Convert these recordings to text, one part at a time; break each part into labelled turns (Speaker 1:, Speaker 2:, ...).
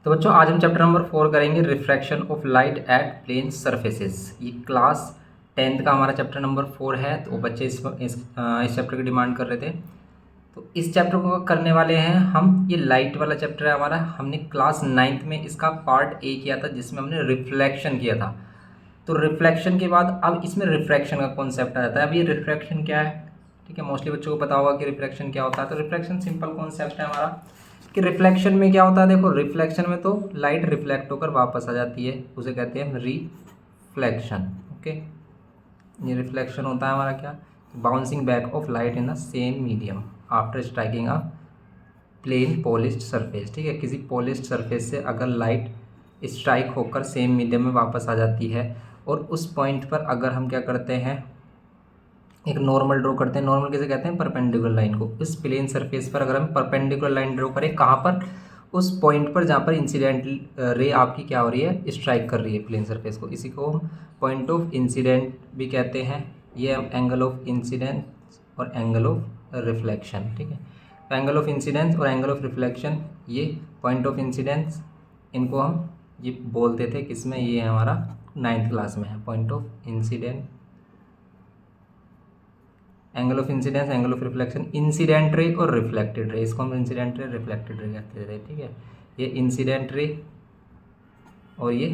Speaker 1: तो बच्चों आज हम चैप्टर नंबर 4 करेंगे refraction of light at plane surfaces. ये क्लास 10th का हमारा चैप्टर नंबर 4 है। तो बच्चे इस चैप्टर की डिमांड कर रहे थे, तो इस चैप्टर को करने वाले हैं हम। ये लाइट वाला चैप्टर है हमारा। हमने क्लास 9th में इसका पार्ट ए किया था जिसमें हमने रिफ्लेक्शन किया था। तो रिफ्लेक्शन के बाद अब इसमें रिफ्रैक्शन का कॉन्सेप्ट आ जाता है। अब ये रिफ्रैक्शन क्या है, ठीक है, मोस्टली बच्चों को पता होगा कि रिफ्लेक्शन क्या होता है। तो रिफ्लेक्शन सिंपल कॉन्सेप्ट है हमारा कि रिफ्लेक्शन में क्या होता है। देखो रिफ्लेक्शन में तो लाइट रिफ्लेक्ट होकर वापस आ जाती है, उसे कहते हैं रिफ्लेक्शन। ओके, ये रिफ्लेक्शन होता है हमारा क्या, bouncing back of light in the same medium after striking a plane polished surface. ठीक है, किसी पॉलिश्ड सरफेस से अगर लाइट स्ट्राइक होकर सेम मीडियम में वापस आ जाती है और उस पॉइंट पर अगर हम क्या करते हैं, एक नॉर्मल ड्रॉ करते हैं। नॉर्मल किसे कहते हैं, परपेंडिकुलर लाइन को। इस प्लेन सरफेस पर अगर हम परपेंडिकुलर लाइन ड्रॉ करें, कहाँ पर, उस पॉइंट पर जहाँ पर इंसिडेंट रे आपकी क्या हो रही है, स्ट्राइक कर रही है प्लेन सरफेस को, इसी को हम पॉइंट ऑफ इंसिडेंट भी कहते हैं। ये एंगल ऑफ इंसिडेंस और एंगल ऑफ रिफ्लेक्शन। ठीक है, तो एंगल ऑफ इंसिडेंस और एंगल ऑफ रिफ्लेक्शन, ये पॉइंट ऑफ इंसिडेंस, इनको हम ये बोलते थे किसमें, ये हमारा 9th क्लास में है। Point of incident, angle of incidence, angle of reflection, incident ray और रिफ्लेक्टेड रे, इसको हम इंसिडेंट रे रिफ्लेक्टेड रे कहते थे। ठीक है, ये इंसिडेंट रे और ये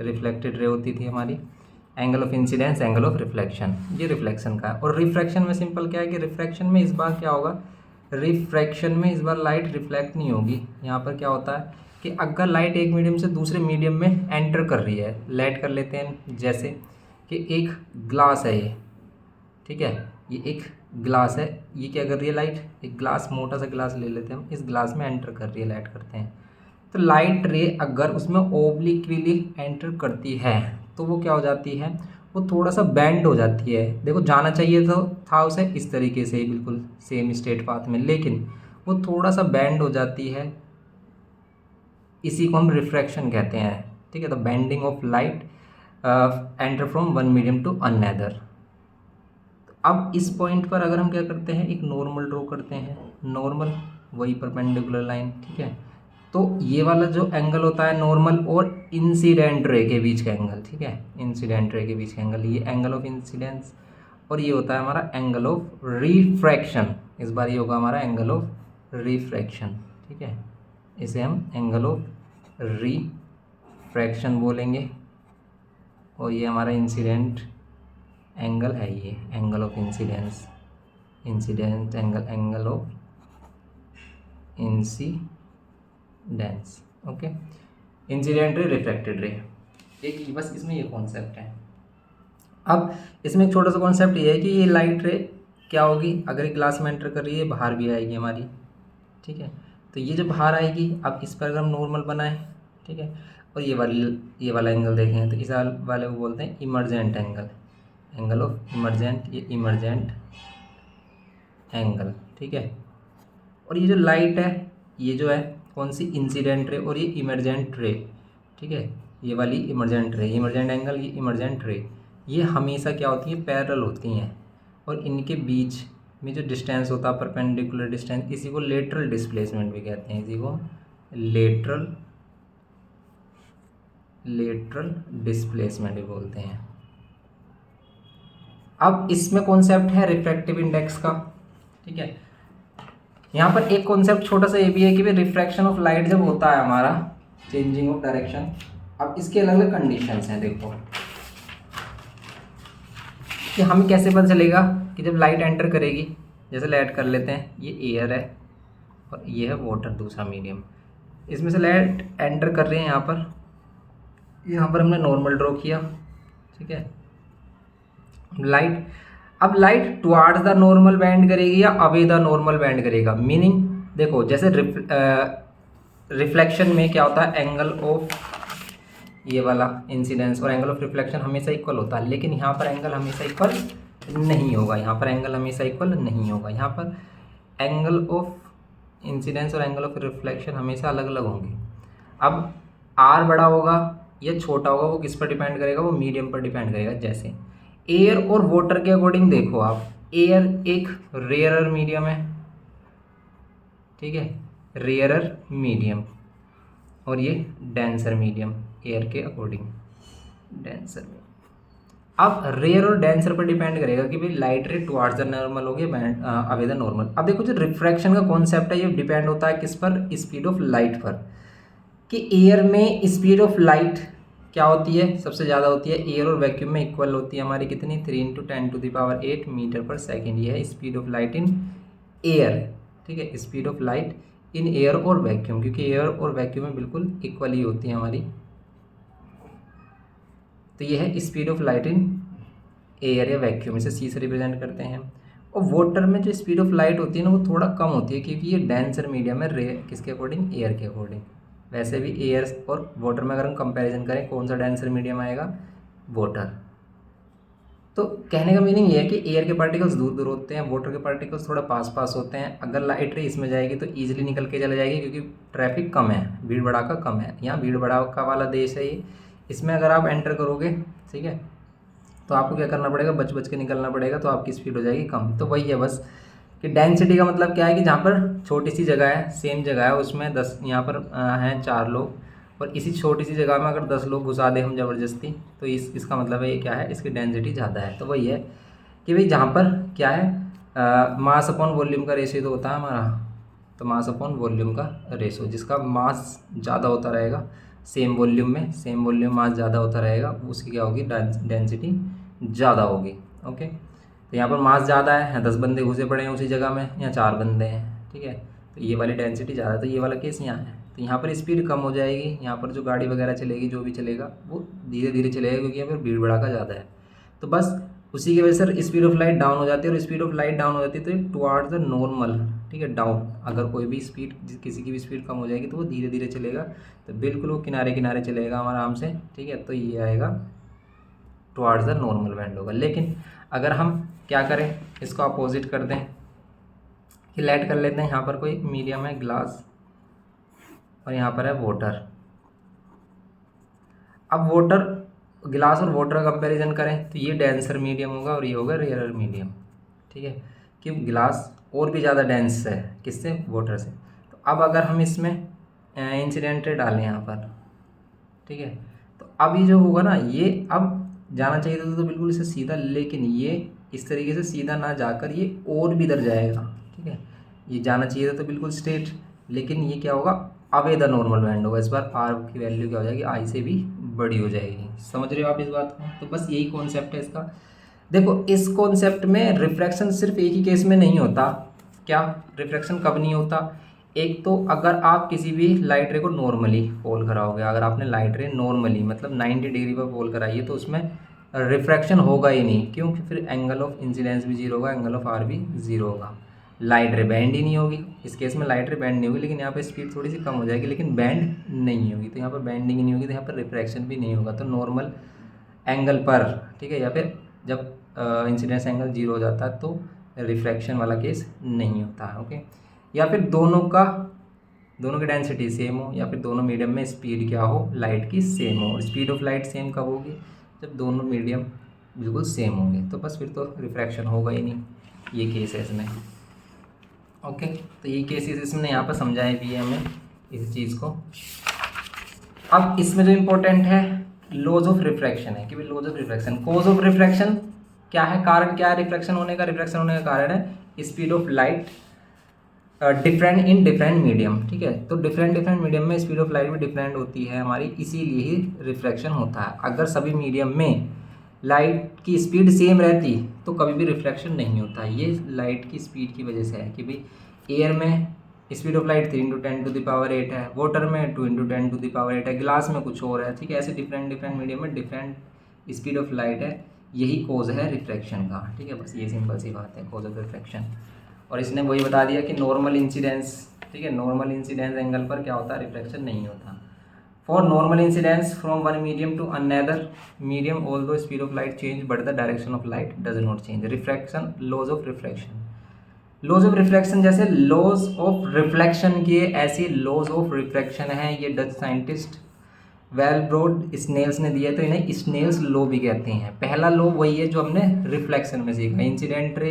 Speaker 1: रिफ्लेक्टेड रे होती थी हमारी। Angle of incidence, angle of reflection, ये रिफ्लेक्शन का है। और रिफ्रैक्शन में सिंपल क्या है कि रिफ्रैक्शन में इस बार क्या होगा, रिफ्रैक्शन में इस बार लाइट रिफ्लेक्ट नहीं होगी। यहाँ पर क्या होता है कि अगर लाइट एक मीडियम से दूसरे मीडियम में एंटर कर रही है, लेट कर लेते हैं जैसे कि एक ग्लास है ये, ठीक है, ये एक ग्लास है, ये क्या कर रही है लाइट, एक ग्लास, मोटा सा ग्लास ले लेते हैं हम, इस ग्लास में एंटर कर रही है, लाइट करते हैं। तो लाइट रे अगर उसमें ओब्लिकली एंटर करती है तो वो क्या हो जाती है, वो थोड़ा सा बेंड हो जाती है। देखो जाना चाहिए तो था उसे इस तरीके से ही, बिल्कुल सेम स्ट्रेट पाथ में, लेकिन वो थोड़ा सा बेंड हो जाती है। इसी को हम रिफ्रैक्शन कहते हैं। ठीक है, तो bending of light enter from one medium to another. अब इस पॉइंट पर अगर हम क्या करते हैं, एक नॉर्मल ड्रॉ करते हैं। नॉर्मल वही परपेंडिकुलर लाइन, ठीक है। तो ये वाला जो एंगल होता है नॉर्मल और इंसिडेंट रे के बीच का एंगल, ठीक है, इंसिडेंट रे के बीच का एंगल, ये एंगल ऑफ इंसिडेंस, और ये होता है हमारा एंगल ऑफ रिफ्रैक्शन। इस बार ये होगा हमारा एंगल ऑफ रिफ्रैक्शन। ठीक है, इसे हम एंगल ऑफ रिफ्रैक्शन बोलेंगे। और ये हमारा इंसिडेंट एंगल है, ये angle of incidence, incident angle, angle of incidence. Okay, incident ray, refracted रे, एक बस इसमें ये कॉन्सेप्ट है। अब इसमें एक छोटा सा कॉन्सेप्ट ये है कि ये लाइट रे क्या होगी, अगर ये ग्लास में एंटर कर रही है, बाहर भी आएगी हमारी। ठीक है, तो ये जो बाहर आएगी, अब इस पर अगर हम नॉर्मल बनाएं, ठीक है, और ये वाला एंगल देखें तो इस वाले को बोलते हैं emergent angle, angle of emergent, ये इमर्जेंट एंगल। ठीक है, और ये जो लाइट है, ये जो है कौन सी, इंसिडेंट रे, और ये इमर्जेंट रे। ठीक है, ये वाली इमर्जेंट रे, इमर्जेंट एंगल, ये इमर्जेंट रे, ये हमेशा क्या होती है, पैरेलल होती हैं। और इनके बीच में जो डिस्टेंस होता है, परपेंडिकुलर डिस्टेंस, इसी को लेटरल डिस्प्लेसमेंट भी कहते हैं, इसी को लेटरल डिस्प्लेसमेंट भी बोलते हैं। अब इसमें कॉन्सेप्ट है रिफ्रैक्टिव इंडेक्स का। ठीक है, यहाँ पर एक कॉन्सेप्ट छोटा सा ये भी है कि भाई रिफ्रैक्शन ऑफ लाइट जब होता है हमारा, चेंजिंग ऑफ डायरेक्शन, अब इसके अलग अलग कंडीशंस हैं। देखो कि हमें कैसे पता चलेगा कि जब लाइट एंटर करेगी, जैसे लाइट कर लेते हैं, ये एयर है और ये है वाटर, दूसरा मीडियम, इसमें से लाइट एंटर कर रहे हैं यहाँ पर हमने नॉर्मल ड्रॉ किया। ठीक है, लाइट, अब light towards the normal band करेगी या अवे द नॉर्मल बैंड करेगा। मीनिंग देखो जैसे रिफ्लेक्शन में क्या होता है, एंगल ऑफ ये वाला इंसिडेंस और एंगल ऑफ रिफ्लेक्शन हमेशा इक्वल होता है, लेकिन यहाँ पर एंगल हमेशा इक्वल नहीं होगा। यहाँ पर एंगल हमेशा इक्वल नहीं होगा। यहाँ पर एंगल ऑफ इंसिडेंस और एंगल ऑफ रिफ्लेक्शन हमेशा अलग अलग होंगे। अब आर बड़ा होगा या छोटा होगा, वो किस पर डिपेंड करेगा, वो मीडियम पर डिपेंड करेगा। जैसे एयर और वाटर के अकॉर्डिंग देखो आप, एयर एक रेयरर मीडियम है, ठीक है, रेयरर मीडियम, और ये डेंसर मीडियम एयर के अकॉर्डिंग डेंसर में। अब रेयर और डेंसर पर डिपेंड करेगा कि भाई लाइट रे टुवार्ड्स द नॉर्मल हो गया अवे द नॉर्मल। अब देखो जो रिफ्रैक्शन का कॉन्सेप्ट है ये डिपेंड होता है किस पर, स्पीड ऑफ लाइट पर, कि एयर में स्पीड ऑफ लाइट क्या होती है, सबसे ज़्यादा होती है। एयर और वैक्यूम में इक्वल होती है हमारी कितनी, 3 × 10⁸ मीटर पर सेकेंड। ये है speed of light in air, ठीक है, speed of light in air और वैक्यूम, क्योंकि एयर और वैक्यूम में बिल्कुल इक्वल ही होती है हमारी। तो ये है speed of light in air या वैक्यूम, इसे सी से रिप्रेजेंट करते हैं। और वाटर में जो स्पीड ऑफ लाइट होती है ना वो थोड़ा कम होती है, क्योंकि ये डेंसर मीडियम है, किसके अकॉर्डिंग, एयर के अकॉर्डिंग। वैसे भी एयर और वाटर में अगर हम कंपैरिजन करें कौन सा डेंसर मीडियम आएगा, वाटर। तो कहने का मीनिंग ये है कि एयर के पार्टिकल्स दूर दूर होते हैं, वाटर के पार्टिकल्स थोड़ा पास पास होते हैं। अगर लाइट रे इसमें जाएगी तो ईजिली निकल के चला जाएगी, क्योंकि ट्रैफिक कम है, भीड़ भड़ाका कम है। यहाँ भीड़ भड़ाका वाला देश है ये, इसमें अगर आप एंटर करोगे, ठीक है, तो आपको क्या करना पड़ेगा, बच बच के निकलना पड़ेगा, तो आपकी स्पीड हो जाएगी कम। तो वही है बस कि डेंसिटी का मतलब क्या है कि जहाँ पर छोटी सी जगह है, सेम जगह है, उसमें 10 यहाँ पर हैं 4 लोग, और इसी छोटी सी जगह में अगर 10 लोग घुसा दें हम ज़बरदस्ती, तो इसका मतलब है ये क्या है, इसकी डेंसिटी ज़्यादा है। तो वही है कि भाई जहाँ पर क्या है, मास अपॉन वॉल्यूम का रेशियो तो होता है हमारा, तो मास अपॉन वॉल्यूम का रेशियो, जिसका मास ज़्यादा होता रहेगा सेम वॉल्यूम में, सेम वॉल्यूम मास ज़्यादा होता रहेगा, उसकी क्या होगी, डेंसिटी ज़्यादा होगी। ओके, तो यहाँ पर मास ज़्यादा है, 10 बंदे घुसे पड़े हैं उसी जगह में, यहाँ 4 बंदे हैं, ठीक है, तो ये वाली डेंसिटी ज़्यादा, तो ये वाला केस यहाँ है। तो यहाँ पर स्पीड कम हो जाएगी, यहाँ पर जो गाड़ी वगैरह चलेगी, जो भी चलेगा वो धीरे धीरे चलेगा, क्योंकि यहाँ पर भीड़ भड़ाका ज़्यादा है। तो बस उसी की वजह से स्पीड ऑफ लाइट डाउन हो जाती है, और स्पीड ऑफ लाइट डाउन हो जाती है तो टुवार्ड्स द नॉर्मल, ठीक है, डाउन। अगर कोई भी स्पीड, किसी की भी स्पीड कम हो जाएगी तो वो धीरे धीरे चलेगा, तो बिल्कुल वो किनारे किनारे चलेगा आराम से, ठीक है। तो ये आएगा टुवार्ड्स द नॉर्मल बैंड होगा। लेकिन अगर हम क्या करें, इसको अपोजिट कर दें, कि लेट कर लेते हैं यहाँ पर कोई मीडियम है ग्लास, और यहाँ पर है वाटर। अब वाटर, ग्लास और वाटर का कंपैरिजन करें तो ये डेंसर मीडियम होगा और ये होगा रेयरर मीडियम, ठीक है, कि ग्लास और भी ज़्यादा डेंस है किससे, वाटर से। तो अब अगर हम इसमें इंसिडेंट रे डालें यहाँ पर, ठीक है, तो अब ये जो होगा ना, ये अब जाना चाहिए था तो बिल्कुल इसे सीधा, लेकिन ये इस तरीके से सीधा ना जाकर ये और भी इधर जाएगा, ठीक है, ये जाना चाहिए था तो बिल्कुल स्ट्रेट, लेकिन ये क्या होगा, अवे द नॉर्मल बैंड होगा। इस बार आर की वैल्यू क्या हो जाएगी, आई से भी बड़ी हो जाएगी। समझ रहे हो आप इस बात को? तो बस यही कॉन्सेप्ट है इसका। देखो इस कॉन्सेप्ट में रिफ्रैक्शन सिर्फ एक ही केस में नहीं होता। क्या रिफ्रैक्शन कब नहीं होता, एक तो अगर आप किसी भी लाइट रे को नॉर्मली फॉल कराओगे, अगर आपने लाइट रे नॉर्मली मतलब 90 डिग्री पर फॉल कराई है तो उसमें रिफ्रैक्शन होगा ही नहीं, क्योंकि फिर एंगल ऑफ इंसिडेंस भी जीरो होगा, एंगल ऑफ आर भी जीरो होगा, लाइट रे बैंड ही नहीं होगी। इस केस में लाइट रे बैंड नहीं होगी, लेकिन यहाँ पर स्पीड थोड़ी सी कम हो जाएगी, लेकिन बैंड नहीं होगी। तो यहाँ पर बैंडिंग ही नहीं होगी, तो यहाँ पर रिफ्रैक्शन भी नहीं होगा। तो नॉर्मल एंगल पर, ठीक है, या फिर जब इंसिडेंस एंगल जीरो हो जाता है तो रिफ्रैक्शन वाला केस नहीं होता है। ओके, या फिर दोनों की डेंसिटी सेम हो, या फिर दोनों मीडियम में स्पीड क्या हो, लाइट की सेम हो। स्पीड ऑफ लाइट सेम कब होगी, जब दोनों मीडियम बिल्कुल सेम होंगे, तो बस फिर तो रिफ्रैक्शन होगा ही नहीं। ये केस है इसमें। ओके, तो ये केसेस इसमें यहाँ पर समझाए भी है हमें इस चीज़ को। अब इसमें जो इम्पोर्टेंट है लॉज ऑफ रिफ्रैक्शन है, कि भाई laws of refraction, cause of refraction क्या है, कारण क्या है रिफ्रैक्शन होने का। रिफ्रैक्शन होने का कारण है speed of light different in different medium, ठीक है। तो डिफरेंट मीडियम में स्पीड ऑफ लाइट भी डिफरेंट होती है हमारी, इसीलिए ही रिफ्रैक्शन होता है। अगर सभी मीडियम में लाइट की स्पीड सेम रहती तो कभी भी रिफ्रैक्शन नहीं होता। ये लाइट की स्पीड की वजह से है कि भाई एयर में स्पीड ऑफ लाइट 3 × 10⁸ है, वाटर में 2 × 10⁸ है, ग्लास में कुछ और है, ठीक है। ऐसे डिफरेंट मीडियम में डिफरेंट स्पीड ऑफ लाइट है, यही कोज है रिफ्रैक्शन का, ठीक है। बस ये सिंपल सी बात है, कोज ऑफ रिफ्रैक्शन। और इसने वही बता दिया कि नॉर्मल इंसिडेंस, ठीक है, नॉर्मल इंसिडेंस एंगल पर क्या होता है, रिफ्रैक्शन नहीं होता। For normal incidence from one medium to another medium although speed of light change but the direction of light does not change. Refraction, laws of refraction, laws of refraction जैसे laws of reflection के ऐसे laws of refraction है। ये Dutch scientist वेलब्रोड Snell's ने दिया, तो इन्हें Snell's law भी कहते हैं। पहला लॉ वही है जो हमने रिफ्लेक्शन में सीखा, incident ray,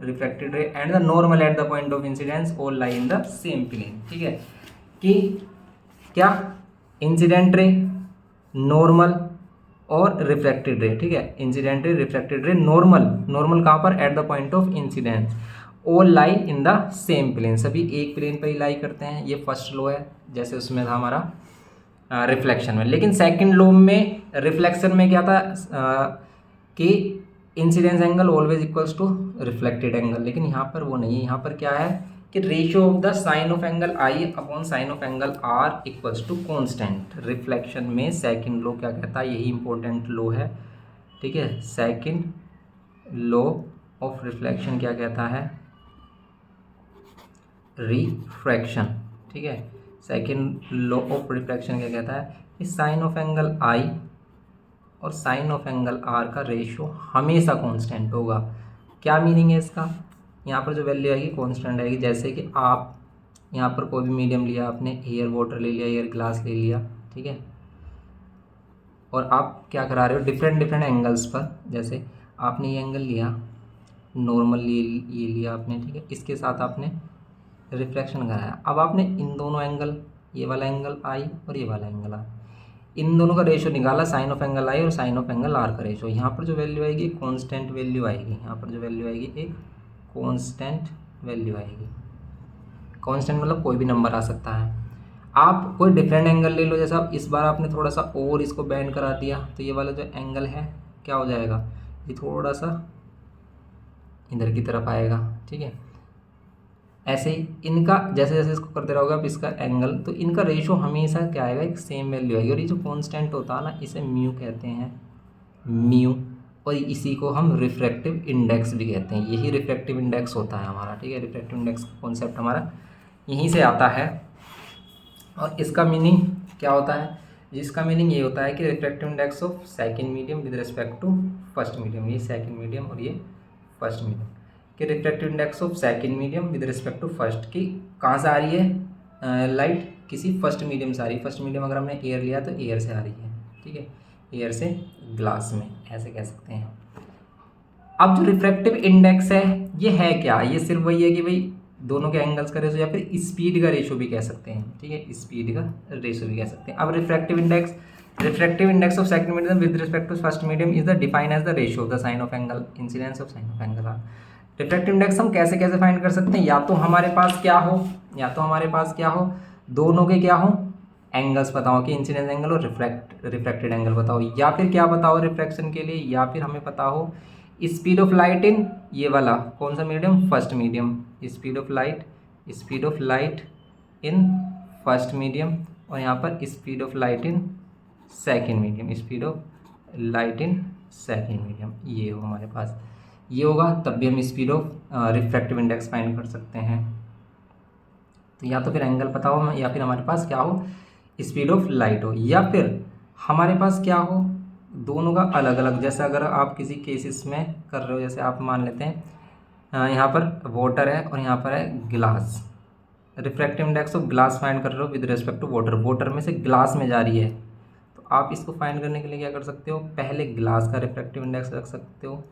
Speaker 1: reflected ray and the normal at the point of incidence all lie in the same plane, ठीक है। कि क्या इंसिडेंट रे, नॉर्मल और रिफ्लेक्टेड रे, ठीक है। इंसिडेंट रे, रिफ्लेक्टेड रे, नॉर्मल, नॉर्मल कहाँ पर, at the point of incidence, all lie in the same plane, सभी एक प्लेन पर ही लाई करते हैं। ये फर्स्ट लॉ है, जैसे उसमें था हमारा रिफ्लेक्शन में। लेकिन सेकंड लॉ में रिफ्लेक्शन में क्या था कि incidence angle always equals to reflected angle, लेकिन यहाँ पर वो नहीं है। यहाँ पर क्या है कि ratio of the sine of angle I upon sine of angle R equals to constant. Reflection में सेकंड लॉ क्या कहता है, यही इंपॉर्टेंट लॉ है, ठीक है। सेकंड लॉ ऑफ रिफ्लेक्शन क्या कहता है, रिफ्रैक्शन, ठीक है। सेकंड लॉ ऑफ रिफ्रैक्शन क्या कहता है कि साइन ऑफ एंगल आई और साइन ऑफ एंगल आर का रेशियो हमेशा कांस्टेंट होगा। क्या मीनिंग है इसका, यहाँ पर जो वैल्यू आएगी कांस्टेंट आएगी। जैसे कि आप यहाँ पर कोई भी मीडियम लिया, आपने एयर वाटर ले लिया, एयर ग्लास ले लिया, ठीक है, और आप क्या करा रहे हो, डिफरेंट डिफरेंट एंगल्स पर, जैसे आपने ये एंगल लिया, नॉर्मल ये लिया आपने, ठीक है, इसके साथ आपने रिफ्रैक्शन कराया। अब आपने इन दोनों एंगल, ये वाला एंगल आई और ये वाला एंगल आई, इन दोनों का रेशियो निकाला, साइन ऑफ एंगल आई और साइन ऑफ एंगल आर का रेशियो। यहाँ पर जो वैल्यू आएगी कांस्टेंट वैल्यू आएगी, यहाँ पर जो वैल्यू आएगी एक कांस्टेंट वैल्यू आएगी। कांस्टेंट मतलब कोई भी नंबर आ सकता है। आप कोई डिफरेंट एंगल ले लो, जैसा इस बार आपने थोड़ा सा और इसको बेंड करा दिया, तो ये वाला जो एंगल है क्या हो जाएगा, ये थोड़ा सा इधर की तरफ आएगा, ठीक है। ऐसे ही इनका जैसे जैसे इसको करते रहोगे आप इसका एंगल, तो इनका रेशियो हमेशा क्या आएगा, एक सेम वैल्यू आएगी। और ये जो कांस्टेंट होता है ना, इसे म्यू कहते हैं, म्यू, और इसी को हम रिफ्रैक्टिव इंडेक्स भी कहते हैं। यही रिफ्रैक्टिव इंडेक्स होता है हमारा, ठीक है। रिफ्रैक्टिव इंडेक्स का कॉन्सेप्ट हमारा यहीं से आता है। और इसका मीनिंग क्या होता है, जिसका मीनिंग ये होता है कि refractive index of second medium with respect to first medium, ये सेकंड मीडियम और ये फर्स्ट मीडियम, कि refractive index of second medium with respect to first, की कहाँ से आ रही है लाइट, किसी फर्स्ट मीडियम से आ रही है। फर्स्ट मीडियम अगर हमने एयर लिया तो एयर से आ रही है, ठीक है, एयर से ग्लास में, ऐसे कह सकते हैं। अब जो रिफ्रैक्टिव इंडेक्स है ये है क्या, ये सिर्फ वही है कि भाई दोनों के एंगल्स का रेशो, या फिर स्पीड का रेशो भी कह सकते हैं, ठीक है, स्पीड का रेशो भी कह सकते हैं। अब refractive index of second medium with respect to first medium is the define as the ratio of the sine of angle incidence of sine of angle R. Refractive index हम कैसे कैसे find कर सकते हैं, या तो हमारे पास क्या हो, दोनों के क्या हो, एंगल्स बताओ कि इंसिडेंस एंगल और रिफ्रैक्टेड एंगल बताओ, या फिर क्या बताओ रिफ्रैक्शन के लिए, या फिर हमें पता हो स्पीड ऑफ लाइट इन ये वाला कौन सा medium, first medium, speed of light in first medium, और यहाँ पर speed of light in second medium, ये हो हमारे पास, ये होगा, तब भी हम speed of refractive index find कर सकते हैं। तो या तो फिर एंगल पता हो, या फिर हमारे पास क्या हो, स्पीड ऑफ लाइट हो, या फिर हमारे पास क्या हो, दोनों का अलग अलग। जैसे अगर आप किसी केसेस में कर रहे हो, जैसे आप मान लेते हैं यहाँ पर वाटर है और यहाँ पर है glass, refractive index of glass find कर रहे हो विद रिस्पेक्ट टू वाटर में से ग्लास में जा रही है, तो आप इसको फाइंड करने के लिए क्या कर सकते हो, पहले ग्लास का रिफ्रैक्टिव इंडेक्स रख सकते हो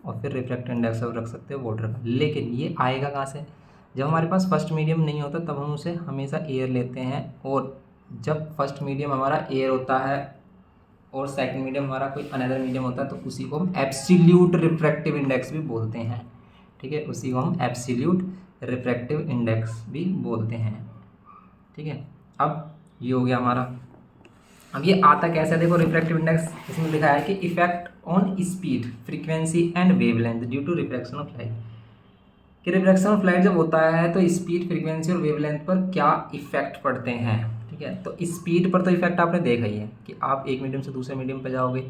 Speaker 1: और फिर रिफ्रैक्टिव इंडेक्स रख सकते हो वाटर का। लेकिन ये आएगा कहाँ से, जब हमारे पास फर्स्ट मीडियम नहीं होता तब हम उसे हमेशा एयर लेते हैं, और जब फर्स्ट मीडियम हमारा एयर होता है और सेकंड मीडियम हमारा कोई अनदर मीडियम होता है, तो उसी को हम एब्सोल्यूट रिफ्रैक्टिव इंडेक्स भी बोलते हैं, ठीक है, उसी को हम एब्सोल्यूट रिफ्रैक्टिव इंडेक्स भी बोलते हैं, ठीक है। अब ये हो गया हमारा। अब ये आता कैसे, देखो रिफ्रैक्टिव इंडेक्स इसमें लिखा है कि effect on speed, frequency and wavelength due to refraction of light, कि रिफ्रैक्शन ऑफ लाइट जब होता है तो स्पीड, फ्रीक्वेंसी और वेवलेंथ पर क्या इफेक्ट पड़ते हैं, ठीक है। तो स्पीड पर तो इफेक्ट आपने देखा ही है कि आप एक मीडियम से दूसरे मीडियम पर जाओगे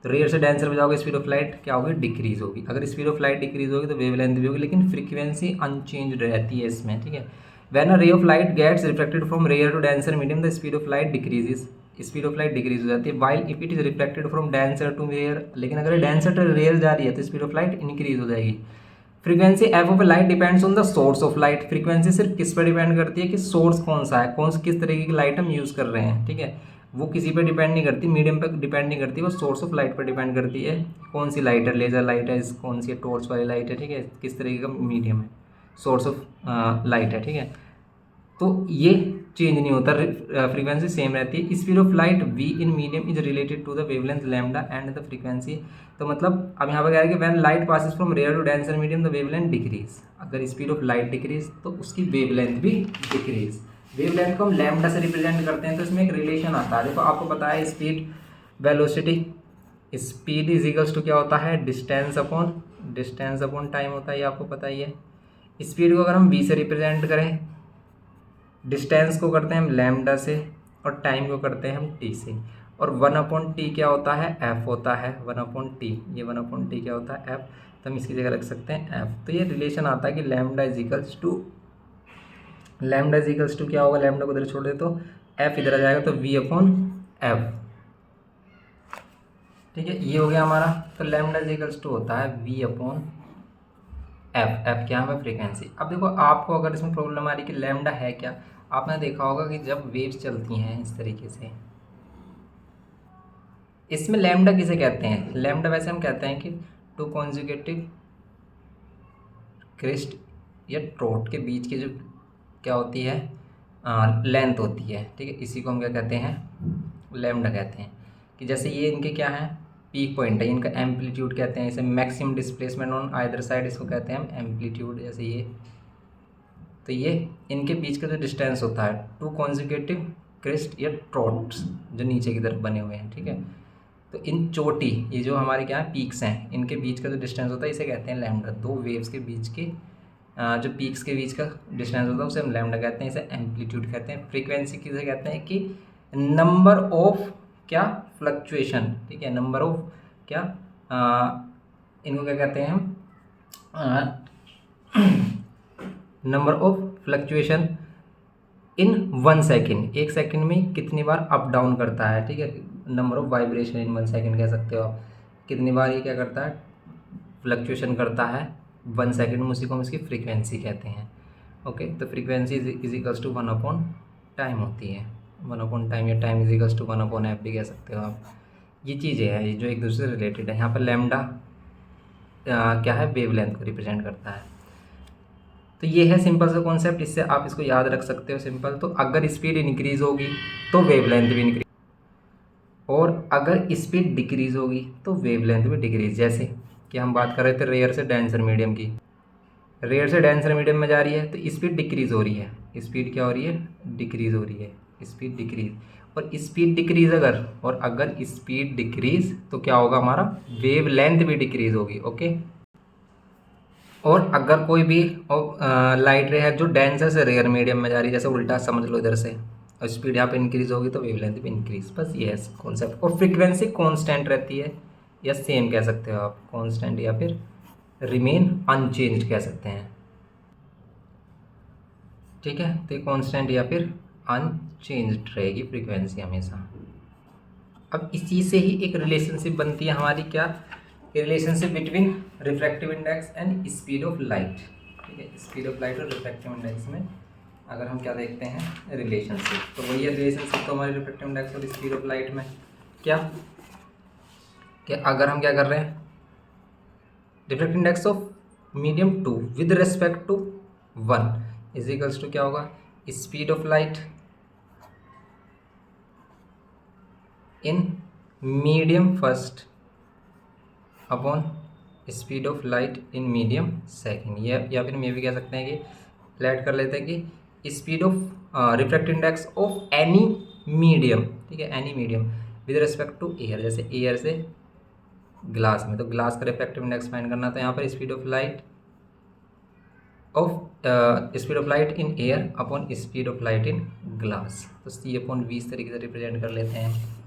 Speaker 1: तो रेयर से डेंसर पे जाओगे, स्पीड ऑफ लाइट क्या होगी, डिक्रीज होगी। अगर स्पीड ऑफ लाइट डिक्रीज होगी तो वेवलेंथ भी होगी, लेकिन फ्रीक्वेंसी अनचेंज रहती है इसमें, ठीक है। When a ray of light gets reflected from rare to denser medium the speed of light decreases, speed of light decrease हो जाती है। While if it is reflected from denser to rare, लेकिन अगर डेंसर टू रेयर जा रही है तो speed of light increase हो जाएगी। Frequency F of light depends on the source of light, frequency सिर्फ किस पर डिपेंड करती है कि सोर्स कौन सा है, किस तरीके की लाइट हम यूज़ कर रहे हैं, ठीक है। वो किसी पर डिपेंड नहीं करती, मीडियम पर डिपेंड नहीं करती, वो सोर्स ऑफ लाइट पर डिपेंड करती है, कौन सी लाइट है, लेजर लाइट है, कौन सी टॉर्च वाली लाइट है, ठीक है, किस तरीके का मीडियम है, सोर्स ऑफ लाइट है, ठीक है। तो ये चेंज नहीं होता, फ्रीक्वेंसी सेम रहती है। Speed of light v in medium is related to the wavelength lambda and the frequency. तो मतलब अब यहाँ पर क्या है कि when light passes from rare to denser medium the wavelength decrease. अगर स्पीड ऑफ लाइट डिक्रीज तो उसकी वेवलेंथ भी डिक्रीज। वेवलेंथ को हम लैम्डा से रिप्रेजेंट करते हैं, तो इसमें एक रिलेशन आता है। देखो आपको पता है speed velocity, speed is equals to क्या होता है, डिस्टेंस अपॉन टाइम होता है, ये आपको पता ही है। स्पीड को अगर हम v से रिप्रेजेंट करें, डिस्टेंस को करते हैं हम लैम्डा से, और टाइम को करते हैं हम t से। और 1/t क्या होता है, f होता है 1/t। ये 1/t क्या होता है, f। तो हम इसकी जगह रख सकते हैं f। तो ये रिलेशन आता है कि लैम्डा इज इक्वल्स टू क्या होगा, लैम्डा को इधर छोड़ दे तो f इधर आ जाएगा, तो v/f। ठीक है, ये हो गया हमारा। तो लैम्डा इज इक्वल्स टू होता है v/f। f क्या है, फ्रीक्वेंसी। अब देखो आपको अगर इसमें प्रॉब्लम आ रही है कि लैम्डा है क्या, आपने देखा होगा कि जब वेव्स चलती हैं इस तरीके से, इसमें लैम्डा किसे कहते हैं, लैम्डा वैसे हम कहते हैं कि टू कॉन्जुगेटिव क्रिस्ट या ट्रोट के बीच की जो क्या होती है, लेंथ होती है। ठीक है, इसी को हम क्या कहते हैं, लैम्डा कहते हैं। कि जैसे ये इनके क्या है, पीक पॉइंट है, इनका एम्पलीट्यूड कहते हैं, इसे maximum displacement on either side, इसको कहते हैं हम एम्पलीट्यूड। जैसे ये, तो ये इनके बीच का जो डिस्टेंस होता है, टू कॉन्जुगेटिव क्रिस्ट या ट्रोट्स जो नीचे की तरफ बने हुए हैं। ठीक है, तो इन चोटी, ये जो हमारे क्या है पीक्स हैं, इनके बीच का जो डिस्टेंस होता है इसे कहते हैं लैम्डा। दो वेव्स के बीच के जो पीक्स के बीच का डिस्टेंस होता है उसे हम लैम्डा कहते हैं, इसे एम्पलीट्यूड कहते हैं। फ्रीक्वेंसी किसे कहते हैं कि नंबर ऑफ क्या, फ्लक्चुएशन। ठीक है, नंबर ऑफ क्या, इनको क्या कहते हैं हम, number of fluctuation in 1 second. 1 second में कितनी बार अप डाउन करता है। ठीक है, number of vibration in 1 second कह सकते हो आप, कितनी बार ये क्या करता है, फ्लक्चुएशन करता है 1 सेकेंड में, उसी को हम इसकी फ्रीक्वेंसी कहते हैं। ओके, तो फ्रीक्वेंसी इज इक्वल्स टू 1/टाइम होती है, 1/टाइम, या time is equals to 1/f भी कह सकते हो आप। ये चीज़ें हैं ये जो एक दूसरे से रिलेटेड है। यहाँ पर लैम्डा क्या है, वेवलेंथ को रिप्रेजेंट करता है। तो ये है सिंपल सा कॉन्सेप्ट, इससे आप इसको याद रख सकते हो सिंपल। तो अगर स्पीड इंक्रीज होगी तो वेवलेंथ भी इंक्रीज, और अगर स्पीड डिक्रीज होगी तो वेवलेंथ भी डिक्रीज। जैसे कि हम बात कर रहे थे रेयर से डेंसर मीडियम की, रेयर से डेंसर मीडियम में जा रही है तो स्पीड डिक्रीज हो रही है, स्पीड क्या हो रही है, डिक्रीज हो रही है, स्पीड डिक्रीज। और स्पीड डिक्रीज अगर स्पीड डिक्रीज तो क्या होगा, हमारा वेवलेंथ भी डिक्रीज होगी। ओके, और अगर कोई भी लाइट रे है जो डेंसर से रेयर मीडियम में जा रही है, जैसे उल्टा समझ लो इधर से, और स्पीड यहाँ पे इंक्रीज होगी तो वेवलेंथ भी इंक्रीज। बस ये है कॉन्सेप्ट। और फ्रीक्वेंसी कांस्टेंट रहती है, या सेम कह सकते हो आप, कांस्टेंट या फिर रिमेन अनचेंज्ड कह सकते हैं। ठीक है, तो कांस्टेंट या फिर अनचेंज्ड रहेगी फ्रीक्वेंसी हमेशा। अब इसी से ही एक रिलेशनशिप बनती है हमारी, क्या, relationship between refractive index and speed of light. ठीक है, स्पीड ऑफ लाइट और रिफ्रैक्टिव इंडेक्स में अगर हम क्या देखते हैं, रिलेशनशिप, तो वही है रिलेशनशिप तो हमारे रिफ्रैक्टिव इंडेक्स और स्पीड ऑफ लाइट में। क्या कि अगर हम क्या कर रहे हैं, refractive index of medium 2 with respect to 1 is equals to क्या होगा, speed of light in medium first upon speed of light in medium second. या फिर हम ये भी कह सकते हैं कि लेट कर लेते हैं कि speed of refractive index of any medium. ठीक है, any medium with respect to air, जैसे एयर से ग्लास में, तो ग्लास का रिफ्रैक्टिव इंडेक्स फाइंड करना, तो यहाँ पर speed of light in air upon speed of light in glass, तो C/V इस तरीके से रिप्रेजेंट कर लेते हैं।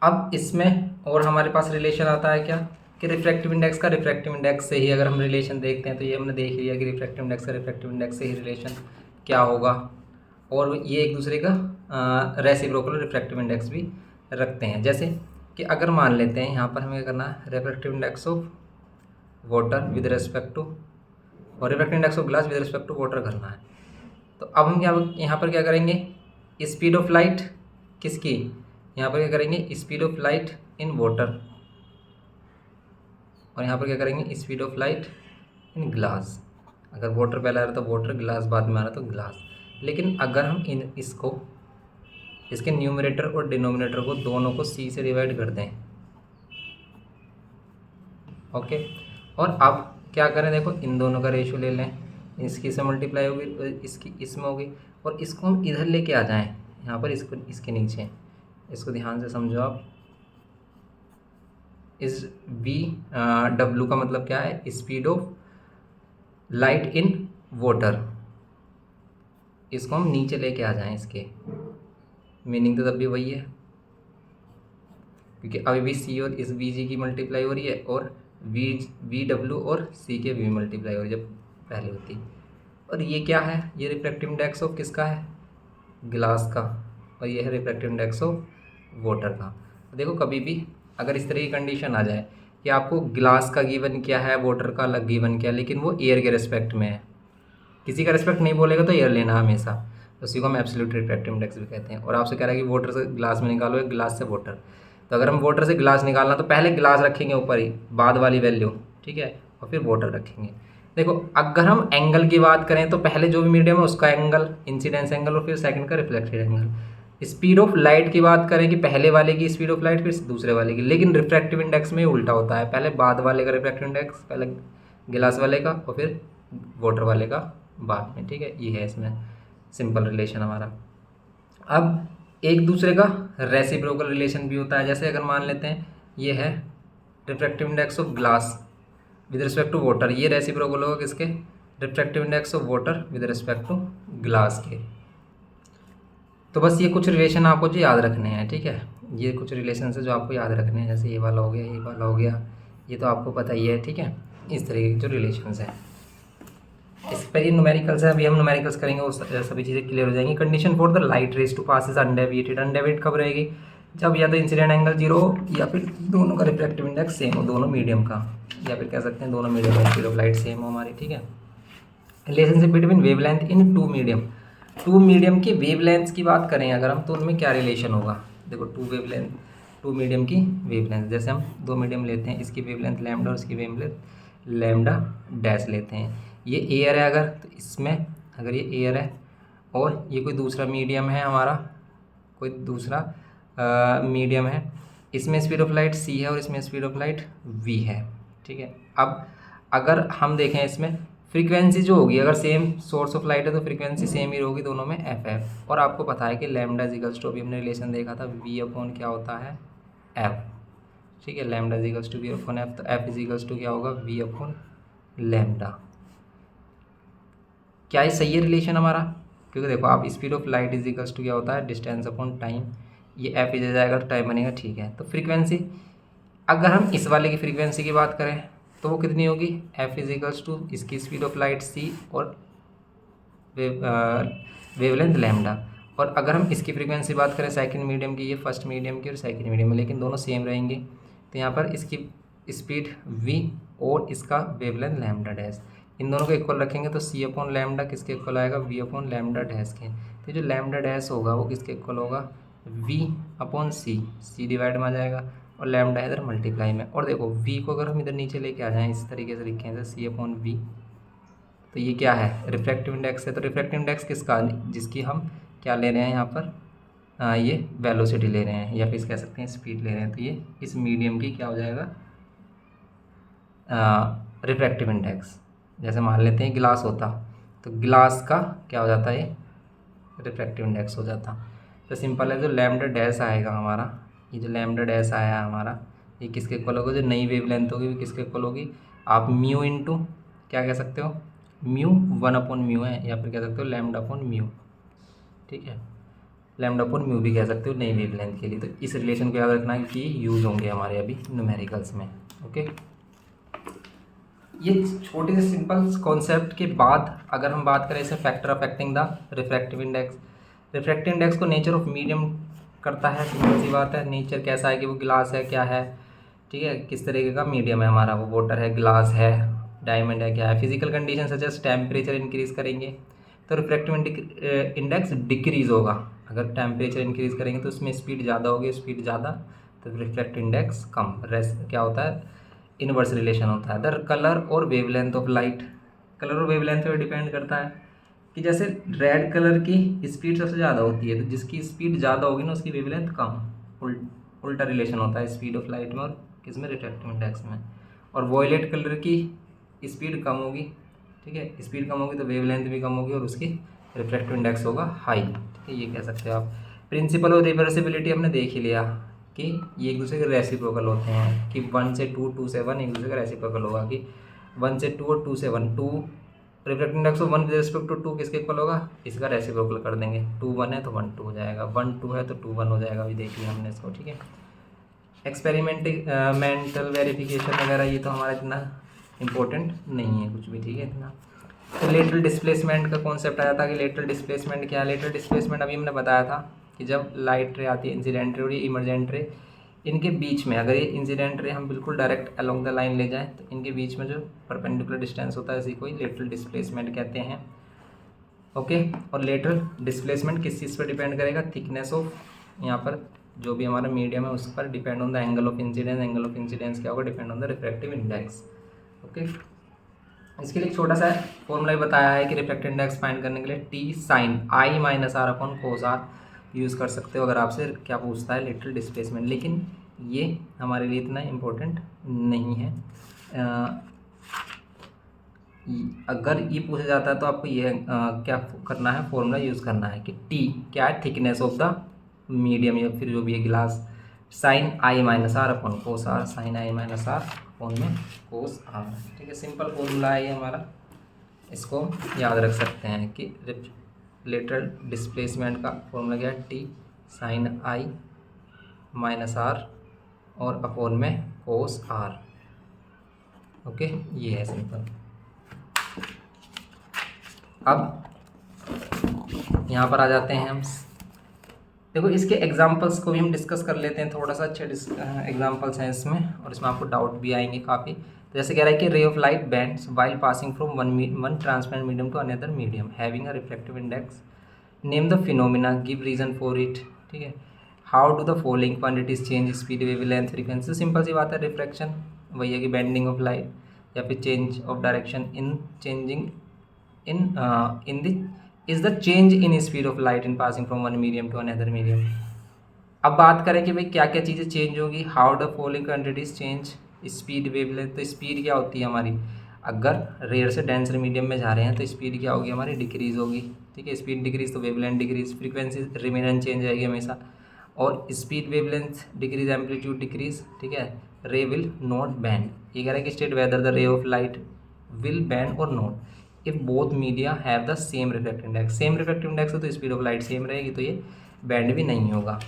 Speaker 1: अब इसमें और हमारे पास रिलेशन आता है क्या, कि रिफ्रैक्टिव इंडेक्स का रिफ्रैक्टिव इंडेक्स से ही अगर हम रिलेशन देखते हैं, तो ये हमने देख लिया कि रिफ्रैक्टिव इंडेक्स का रिफ्रैक्टिव इंडेक्स से ही रिलेशन क्या होगा, और ये एक दूसरे का रेसिप्रोकल रिफ्रैक्टिव इंडेक्स भी रखते हैं। जैसे कि अगर मान लेते हैं यहाँ पर हमें करना है refractive index of water with respect to, और refractive index of glass with respect to water करना है। तो अब हम यहाँ पर क्या करेंगे, स्पीड ऑफ लाइट किसकी, यहाँ पर क्या करेंगे, speed of light in water, और यहाँ पर क्या करेंगे, speed of light in glass. अगर वाटर पहले आ रहा तो वाटर, ग्लास बाद में आ रहा तो ग्लास। लेकिन अगर हम इसके न्यूमरेटर और डिनोमिनेटर को दोनों को सी से डिवाइड कर दें, ओके, और अब क्या करें, देखो इन दोनों का रेशियो ले लें, इसकी से मल्टीप्लाई होगी और इसकी इसमें होगी, और इसको हम इधर लेके आ जाएं यहाँ पर, इसको इसके नीचे, इसको ध्यान से समझो आप। इस वी डब्ल्यू का मतलब क्या है, speed of light in water, इसको हम नीचे लेके आ जाएं, इसके मीनिंग तो तब भी वही है, क्योंकि अभी भी सी और इस वी जी की मल्टीप्लाई हो रही है, और वी डब्ल्यू और सी के वी मल्टीप्लाई हो रही है जब पहले होती। और ये क्या है, ये रिफ्रैक्टिव इंडेक्स ऑफ किसका है, ग्लास का, और ये है रिफ्रैक्टिव इंडेक्स ऑफ वाटर का। देखो कभी भी अगर इस तरह की कंडीशन आ जाए कि आपको ग्लास का गिवन क्या है, वाटर का अलग गिवन क्या है, लेकिन वो एयर के रिस्पेक्ट में है, किसी का रिस्पेक्ट नहीं बोलेगा तो एयर लेना हमेशा, तो उसी को हम एब्सोल्यूट रिफ्रैक्टिव इंडेक्स भी कहते हैं। और आपसे कह रहा है कि वाटर से ग्लास में निकालो, एक ग्लास से वाटर, तो अगर हम वाटर से ग्लास निकालना तो पहले ग्लास रखेंगे ऊपर ही, बाद वाली वैल्यू, ठीक है, और फिर वाटर रखेंगे। देखो अगर हम एंगल की बात करें तो पहले जो भी मीडियम है उसका एंगल, इंसिडेंस एंगल, और फिर सेकंड का reflected angle. Speed of light की बात करें कि पहले वाले की स्पीड ऑफ लाइट फिर दूसरे वाले की, लेकिन रिफ्रैक्टिव इंडेक्स में उल्टा होता है, पहले बाद वाले का रिफ्रैक्टिव इंडेक्स, पहले गिलास वाले का और फिर वाटर वाले का बाद में, ठीक है। ये है इसमें सिंपल रिलेशन हमारा। अब एक दूसरे का रेसिप्रोकल रिलेशन भी होता है, जैसे अगर मान लेते हैं ये है refractive index of glass with respect to water, ये रेसिप्रोकल होगा किसके, refractive index of water with respect to glass के। तो बस ये कुछ रिलेशन आपको जो याद रखने हैं, ठीक है, ये कुछ रिलेशन है जो आपको याद रखने हैं, जैसे ये वाला हो गया, ये वाला हो गया, ये तो आपको पता ही है, ठीक है। इस तरीके के जो रिलेशंस हैं, इस पर ये न्यूमेरिकल्स है, अभी हम न्यूमेरिकल्स करेंगे, वो सभी चीज़ें क्लियर हो जाएंगी। Condition for the light rays to pass is undeviated, undeviated कब रहेगी, जब या तो इंसिडेंट एंगल 0 हो या फिर दोनों का रिफ्रैक्टिव इंडेक्स सेम हो, दोनों मीडियम का, या फिर कह सकते हैं दोनों मीडियम का स्पीड ऑफ लाइट सेम हो हमारी, ठीक है। Relationship between wavelength in two medium, two medium की वेवलेंथ की बात करें अगर हम, तो उनमें क्या रिलेशन होगा, देखो टू मीडियम की वेवलेंथ, जैसे हम दो मीडियम लेते हैं, इसकी वेवलेंथ लैम्डा और इसकी वेवलेंथ लैम्डा डैश लेते हैं। ये एयर है अगर, तो इसमें अगर ये एयर है और ये कोई दूसरा मीडियम है हमारा, कोई दूसरा मीडियम है, इसमें स्पीड ऑफ लाइट सी है और इसमें स्पीड ऑफ लाइट वी है, ठीक है। अब अगर हम देखें इसमें फ्रीक्वेंसी जो होगी, अगर सेम सोर्स ऑफ लाइट है तो फ्रीक्वेंसी सेम ही होगी दोनों में, एफ एफ। और आपको पता है कि लैम्डा इजिकल्स टू, अभी हमने रिलेशन देखा था, वी अपॉन क्या होता है, एफ, ठीक है, lambda equals to V upon F, तो एफ इजिकल्स टू क्या होगा, वी अपॉन लैम्डा। क्या ये सही है रिलेशन हमारा, क्योंकि देखो आप speed of light equals to क्या होता है, डिस्टेंस अपॉन टाइम, ये एफ इधर जाएगा तो टाइम बनेगा, ठीक है। तो फ्रीक्वेंसी अगर हम इस वाले की फ्रीक्वेंसी की बात करें तो वो कितनी होगी, एफ इजिकल्स टू इसकी स्पीड ऑफ लाइट सी और वेवलेंथ लैम्डा। और अगर हम इसकी फ्रीक्वेंसी बात करें सेकंड मीडियम की, ये फर्स्ट मीडियम की और सेकंड मीडियम में, लेकिन दोनों सेम रहेंगे, तो यहाँ पर इसकी स्पीड वी और इसका वेवलेंथ लैम्डा डैश, इन दोनों को इक्वल रखेंगे तो सी अपॉन लैम्डा किसके इक्वल आएगा, वी अपॉन लैम्डा डैश के। तो जो लैम्डा डैश होगा वो किसके इक्वल होगा, वी अपॉन सी डिवाइड में आ जाएगा, और लैम्डा इधर मल्टीप्लाई में। और देखो वी को अगर हम इधर नीचे लेके आ जाएं, इस तरीके से लिखें जैसे सी अपॉन वी, तो ये क्या है, रिफ्रैक्टिव इंडेक्स है। तो रिफ्रैक्टिव इंडेक्स किसका, जिसकी हम क्या ले रहे हैं यहाँ पर, ये वेलोसिटी ले रहे हैं या फिर कह सकते हैं स्पीड ले रहे हैं, तो ये इस मीडियम की क्या हो जाएगा, रिफ्रैक्टिव इंडेक्स। जैसे मान लेते हैं गिलास होता तो गिलास का क्या हो जाता है, ये रिफ्रैक्टिव इंडेक्स हो जाता। तो सिंपल है, जो लैम्डा डैश आएगा हमारा, ये जो लैम्डा डैश आया है हमारा, ये किसके इक्वल होगा, जो नई वेवलेंथ होगी वो किसके इक्वल होगी, आप म्यू इंटू क्या कह सकते हो, म्यू 1 अपॉन म्यू है, या फिर कह सकते हो लैम्डा अपॉन म्यू, ठीक है, लैम्डा अपॉन म्यू भी कह सकते हो नई वेवलेंथ के लिए। तो इस रिलेशन को याद रखना है कि यूज़ होंगे हमारे अभी न्यूमेरिकल्स में, ओके। ये छोटे से सिंपल कॉन्सेप्ट के बाद अगर हम बात करें इसे factor affecting the refractive index, refractive index को नेचर ऑफ मीडियम करता है, सिंपल सी बात है, नेचर कैसा है कि वो ग्लास है, क्या है, ठीक है, किस तरीके का मीडियम है हमारा, वो वाटर है, ग्लास है, डायमंड है, क्या है। Physical condition such as temperature increase करेंगे तो रिफ्रैक्टिव इंडेक्स डिक्रीज होगा, अगर टेम्परेचर इंक्रीज करेंगे तो उसमें स्पीड ज़्यादा होगी, स्पीड ज़्यादा तो रिफ्रैक्टिव इंडेक्स कम, रेस्ट क्या होता है, इनवर्स रिलेशन होता है। द कलर और वेवलेंथ ऑफ लाइट, कलर और वेवलेंथ पर डिपेंड करता है, कि जैसे रेड कलर की स्पीड सबसे ज़्यादा होती है, तो जिसकी स्पीड ज़्यादा होगी ना उसकी वेवलेंथ कम। उल्टा रिलेशन होता है स्पीड ऑफ लाइट में और किसमें, रिफ्रैक्टिव इंडेक्स में। और वॉयलेट कलर की स्पीड कम होगी, ठीक है, स्पीड कम होगी तो वेवलेंथ भी कम होगी और उसकी रिफ्रैक्टिव इंडेक्स होगा हाई, ठीक है, ये कह सकते हो आप। प्रिंसिपल ऑफ रिवर्सिबिलिटी हमने देख ही लिया कि ये एक दूसरे के रेसिप्रोकल होते हैं, कि 1 से 2, 2 से 1 एक दूसरे का रेसिप्रोकल होगा, कि 1 से 2 और 2 से 1, 2 refractive index of 1 with respect to 2 किसके इक्वल होगा, इसका रेसिप्रोकल कर देंगे। 2 1 है तो 1 2 हो जाएगा, 1 2 है तो 2 1 हो जाएगा, अभी देख लिया हमने इसको, ठीक है। एक्सपेरिमेंटल वेरिफिकेशन वगैरह ये तो हमारा इतना इम्पोर्टेंट नहीं है कुछ भी, ठीक है इतना। तो लेटरल डिस्प्लेसमेंट का कॉन्सेप्ट आया था कि लेटरल डिस्प्लेसमेंट क्या है। लेटरल डिस्प्लेसमेंट अभी हमने बताया था कि जब लाइट रे आती है, इंसिडेंट रे और ये इमरजेंट रे, इनके बीच में अगर ये इंसिडेंट रे हम बिल्कुल डायरेक्ट अलोंग द लाइन ले जाएं तो इनके बीच में जो परपेंडिकुलर डिस्टेंस होता है इसी को ही लेटरल डिस्प्लेसमेंट कहते हैं, ओके। और लेटरल डिस्प्लेसमेंट किस चीज़ पर डिपेंड करेगा, थिकनेस ऑफ, यहाँ पर जो भी हमारा मीडियम है उस पर depend on the angle of incidence. Angle of incidence क्या होगा, depend on the refractive index, okay. इसके लिए एक छोटा सा फॉर्मूला बताया है कि रिफ्रैक्टिव इंडेक्स फाइंड करने के लिए T sine I minus R upon cos R use कर सकते हो अगर आपसे क्या पूछता है लेटरल डिस्प्लेसमेंट, लेकिन ये हमारे लिए इतना इम्पोर्टेंट नहीं है। अगर ये पूछा जाता है तो आपको ये क्या करना है, फॉर्मूला यूज़ करना है कि टी क्या है, थिकनेस ऑफ द मीडियम या फिर जो भी है गिलास, sine I minus R upon cos R, sine I minus R upon में कोस आर, ठीक है। सिंपल फॉर्मूला है ये हमारा, इसको याद रख सकते हैं कि लेटरल डिस्प्लेसमेंट का फॉर्मूला क्या है, T sine I minus R और अपॉन में कोस आर, ओके, ये है सिंपल। अब यहाँ पर आ जाते हैं हम, देखो इसके एग्जांपल्स को भी हम डिस्कस कर लेते हैं, थोड़ा सा अच्छे एग्जांपल्स हैं इसमें और इसमें आपको डाउट भी आएंगे काफ़ी। तो जैसे कह रहा है कि ray of light bends while passing from one transparent medium to another medium having a refractive index, name the phenomena, give reason for it, ठीक है। How do the following quantities change, speed, wavelength, frequency. Simple सी बात है, refraction वही है कि bending of light या फिर change of direction in changing in the is the change in speed of light in passing from one medium to another medium. अब बात करें कि भाई क्या क्या चीज़ें चेंज होगी, how the following quantities change, speed, wavelength. तो स्पीड क्या होती है हमारी, अगर रेयर से डेंसर मीडियम में जा रहे हैं तो स्पीड क्या होगी हमारी, डिक्रीज होगी, ठीक है। स्पीड डिक्रीज तो wavelength decrease, frequency remain unchange रहेगी हमेशा, और speed, wavelength decrease, amplitude decrease, ठीक है। रे विल नॉट बैंड, ये कह रहा है कि state whether the ray of light will bend or not if both media have the same refractive index. Same refractive index है तो स्पीड ऑफ लाइट सेम रहेगी, तो ये बैंड भी नहीं होगा।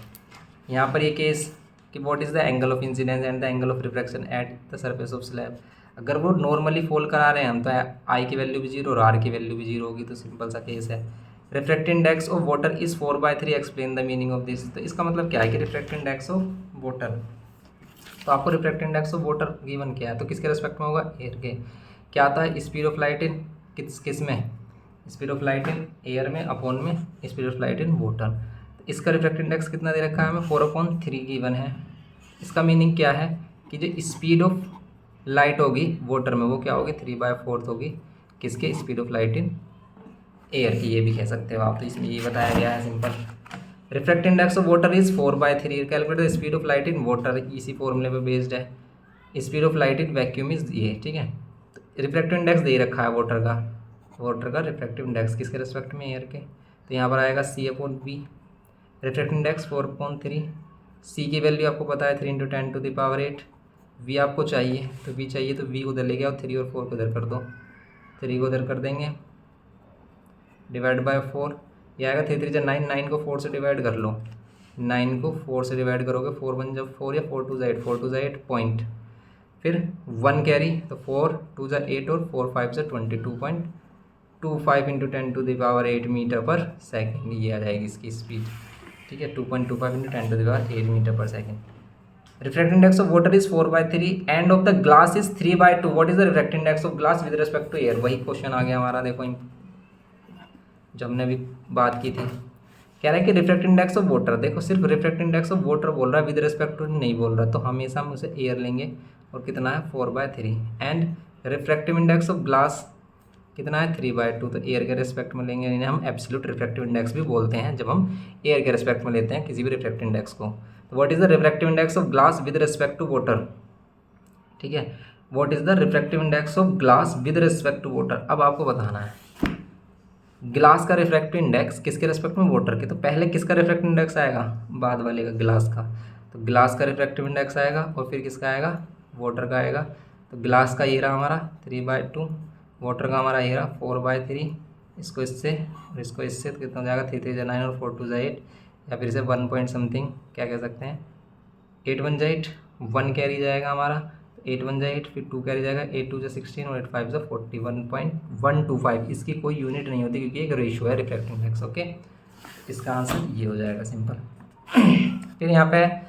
Speaker 1: यहाँ पर ये केस कि what is the angle of incidence and the angle of refraction at the surface of slab. अगर वो नॉर्मली फॉल करा रहे हैं हम तो आई की वैल्यू भी जीरो और आर की वैल्यू भी जीरो होगी, तो सिंपल सा केस है। Refractive index of water is 4/3, explain the meaning of this. तो इसका मतलब क्या है कि रिफ्रैक्टिव इंडेक्स ऑफ वाटर, तो आपको refractive index of water given क्या है, तो किसके रेस्पेक्ट में होगा, एयर के। क्या आता है, स्पीड ऑफ लाइट इन किस में, speed of light in air में अपॉन में speed of light in water. इसका रिफ्रैक्टिव इंडेक्स कितना दे रखा है हमें, 4/3 गिवन है। इसका मीनिंग क्या है कि जो स्पीड ऑफ लाइट होगी वाटर में वो क्या होगी, 3/4 होगी किसके, speed of light in air की, ये भी कह सकते हो आप। तो इसमें ये बताया गया है simple, refractive index of water is 4/3, calculate the speed of light in water, इसी फॉर्मूले पे बेस्ड है। Speed of light in vacuum is ये, ठीक है। रिफ्रैक्टिव इंडेक्स दे रखा है वाटर का रिफ्रैक्टिव इंडेक्स किसके रिस्पेक्ट में, एयर के। तो यहाँ पर आएगा C/V, रिफ्रैक्टिव इंडेक्स 4/3, C की वैल्यू आपको पता है 3 × 10⁸, V आपको चाहिए तो V चाहिए तो V उधर ले गया और 3 और 4 को उधर कर दो, 3 को उधर कर देंगे डिवाइड बाय 4, ये आएगा 3 3 9, 9 को 4 से डिवाइड कर लो, 9 को 4 से डिवाइड करोगे 4 1 जब 4 या 4 2 8, 4 2 8 पॉइंट, फिर 1 कैरी तो 4 2 8 और 4 5 से 22.25 × 10⁸ मीटर पर सेकेंड, ये आ जाएगी इसकी स्पीड, ठीक है। 2.25 × 10⁸ मीटर पर सेकेंड। Refractive index of water is 4/3 and of the glass is 3/2, what is the refractive index of glass with respect to air. वही क्वेश्चन आ गया हमारा, देखो जो हमने अभी बात की थी, कह रहा है कि रिफ्रैक्टिव इंडेक्स ऑफ वाटर, देखो सिर्फ रिफ्रैक्टिव इंडेक्स ऑफ वाटर बोल रहा है, विद रिस्पेक्ट टू नहीं बोल रहा, तो हमेशा हम उसे एयर लेंगे और कितना है 4/3, and refractive index of glass कितना है 3/2, तो एयर के रिस्पेक्ट में लेंगे, इन्हें हम एब्सोल्यूट रिफ्रैक्टिव इंडेक्स भी बोलते हैं जब हम एयर के रिस्पेक्ट में लेते हैं किसी भी रिफ्रैक्टिव इंडेक्स को। तो what is the refractive index of glass with respect to water, ठीक है, what is the refractive index of glass with respect to water. अब आपको बताना है ग्लास का रिफ्रैक्टिव इंडेक्स किसके रिस्पेक्ट में, वाटर के, तो पहले किसका रिफ्रैक्टिव इंडेक्स आएगा, बाद वाले का, ग्लास का, तो ग्लास का रिफ्रैक्टिव इंडेक्स आएगा और फिर किसका आएगा, वाटर का आएगा। तो ग्लास का ये रहा हमारा 3/2, वाटर का हमारा ये रहा 4/3, इसको इससे और इसको इससे, तो कितना हो जाएगा 3 3 9 और 4 2 8, या फिर इसे 1 पॉइंट समथिंग क्या कह सकते हैं, 8 1 8, 1 कैरी जाएगा हमारा, 8 1 8, फिर 2 कैरी जाएगा, 8 2 16 और 8 5 40, 1.125। इसकी कोई यूनिट नहीं होती क्योंकि एक रेशियो है रिफ्रैक्टिव इंडेक्स। ओके, इसका आंसर ये हो जाएगा सिंपल। फिर यहाँ पे है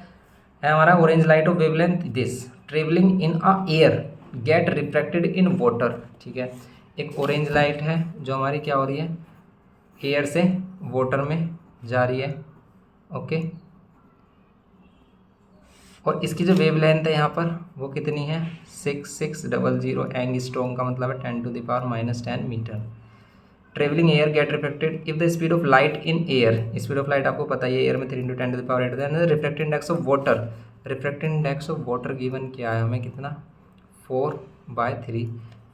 Speaker 1: हमारा orange light of wavelength this travelling in a air get refracted in water, ठीक है, एक ऑरेंज लाइट है जो हमारी क्या हो रही है, एयर से वाटर में जा रही है। ओके, और इसकी जो वेवलेंथ है यहाँ पर वो कितनी है 6600 एंगस्ट्रॉम, का मतलब है 10⁻⁻10 metre. Travelling air get reflected if the speed of light in air, speed of light आपको पता ही है एयर में 3 × 10⁸ reflected index of water, reflected index of water given क्या है हमें, कितना 4/3।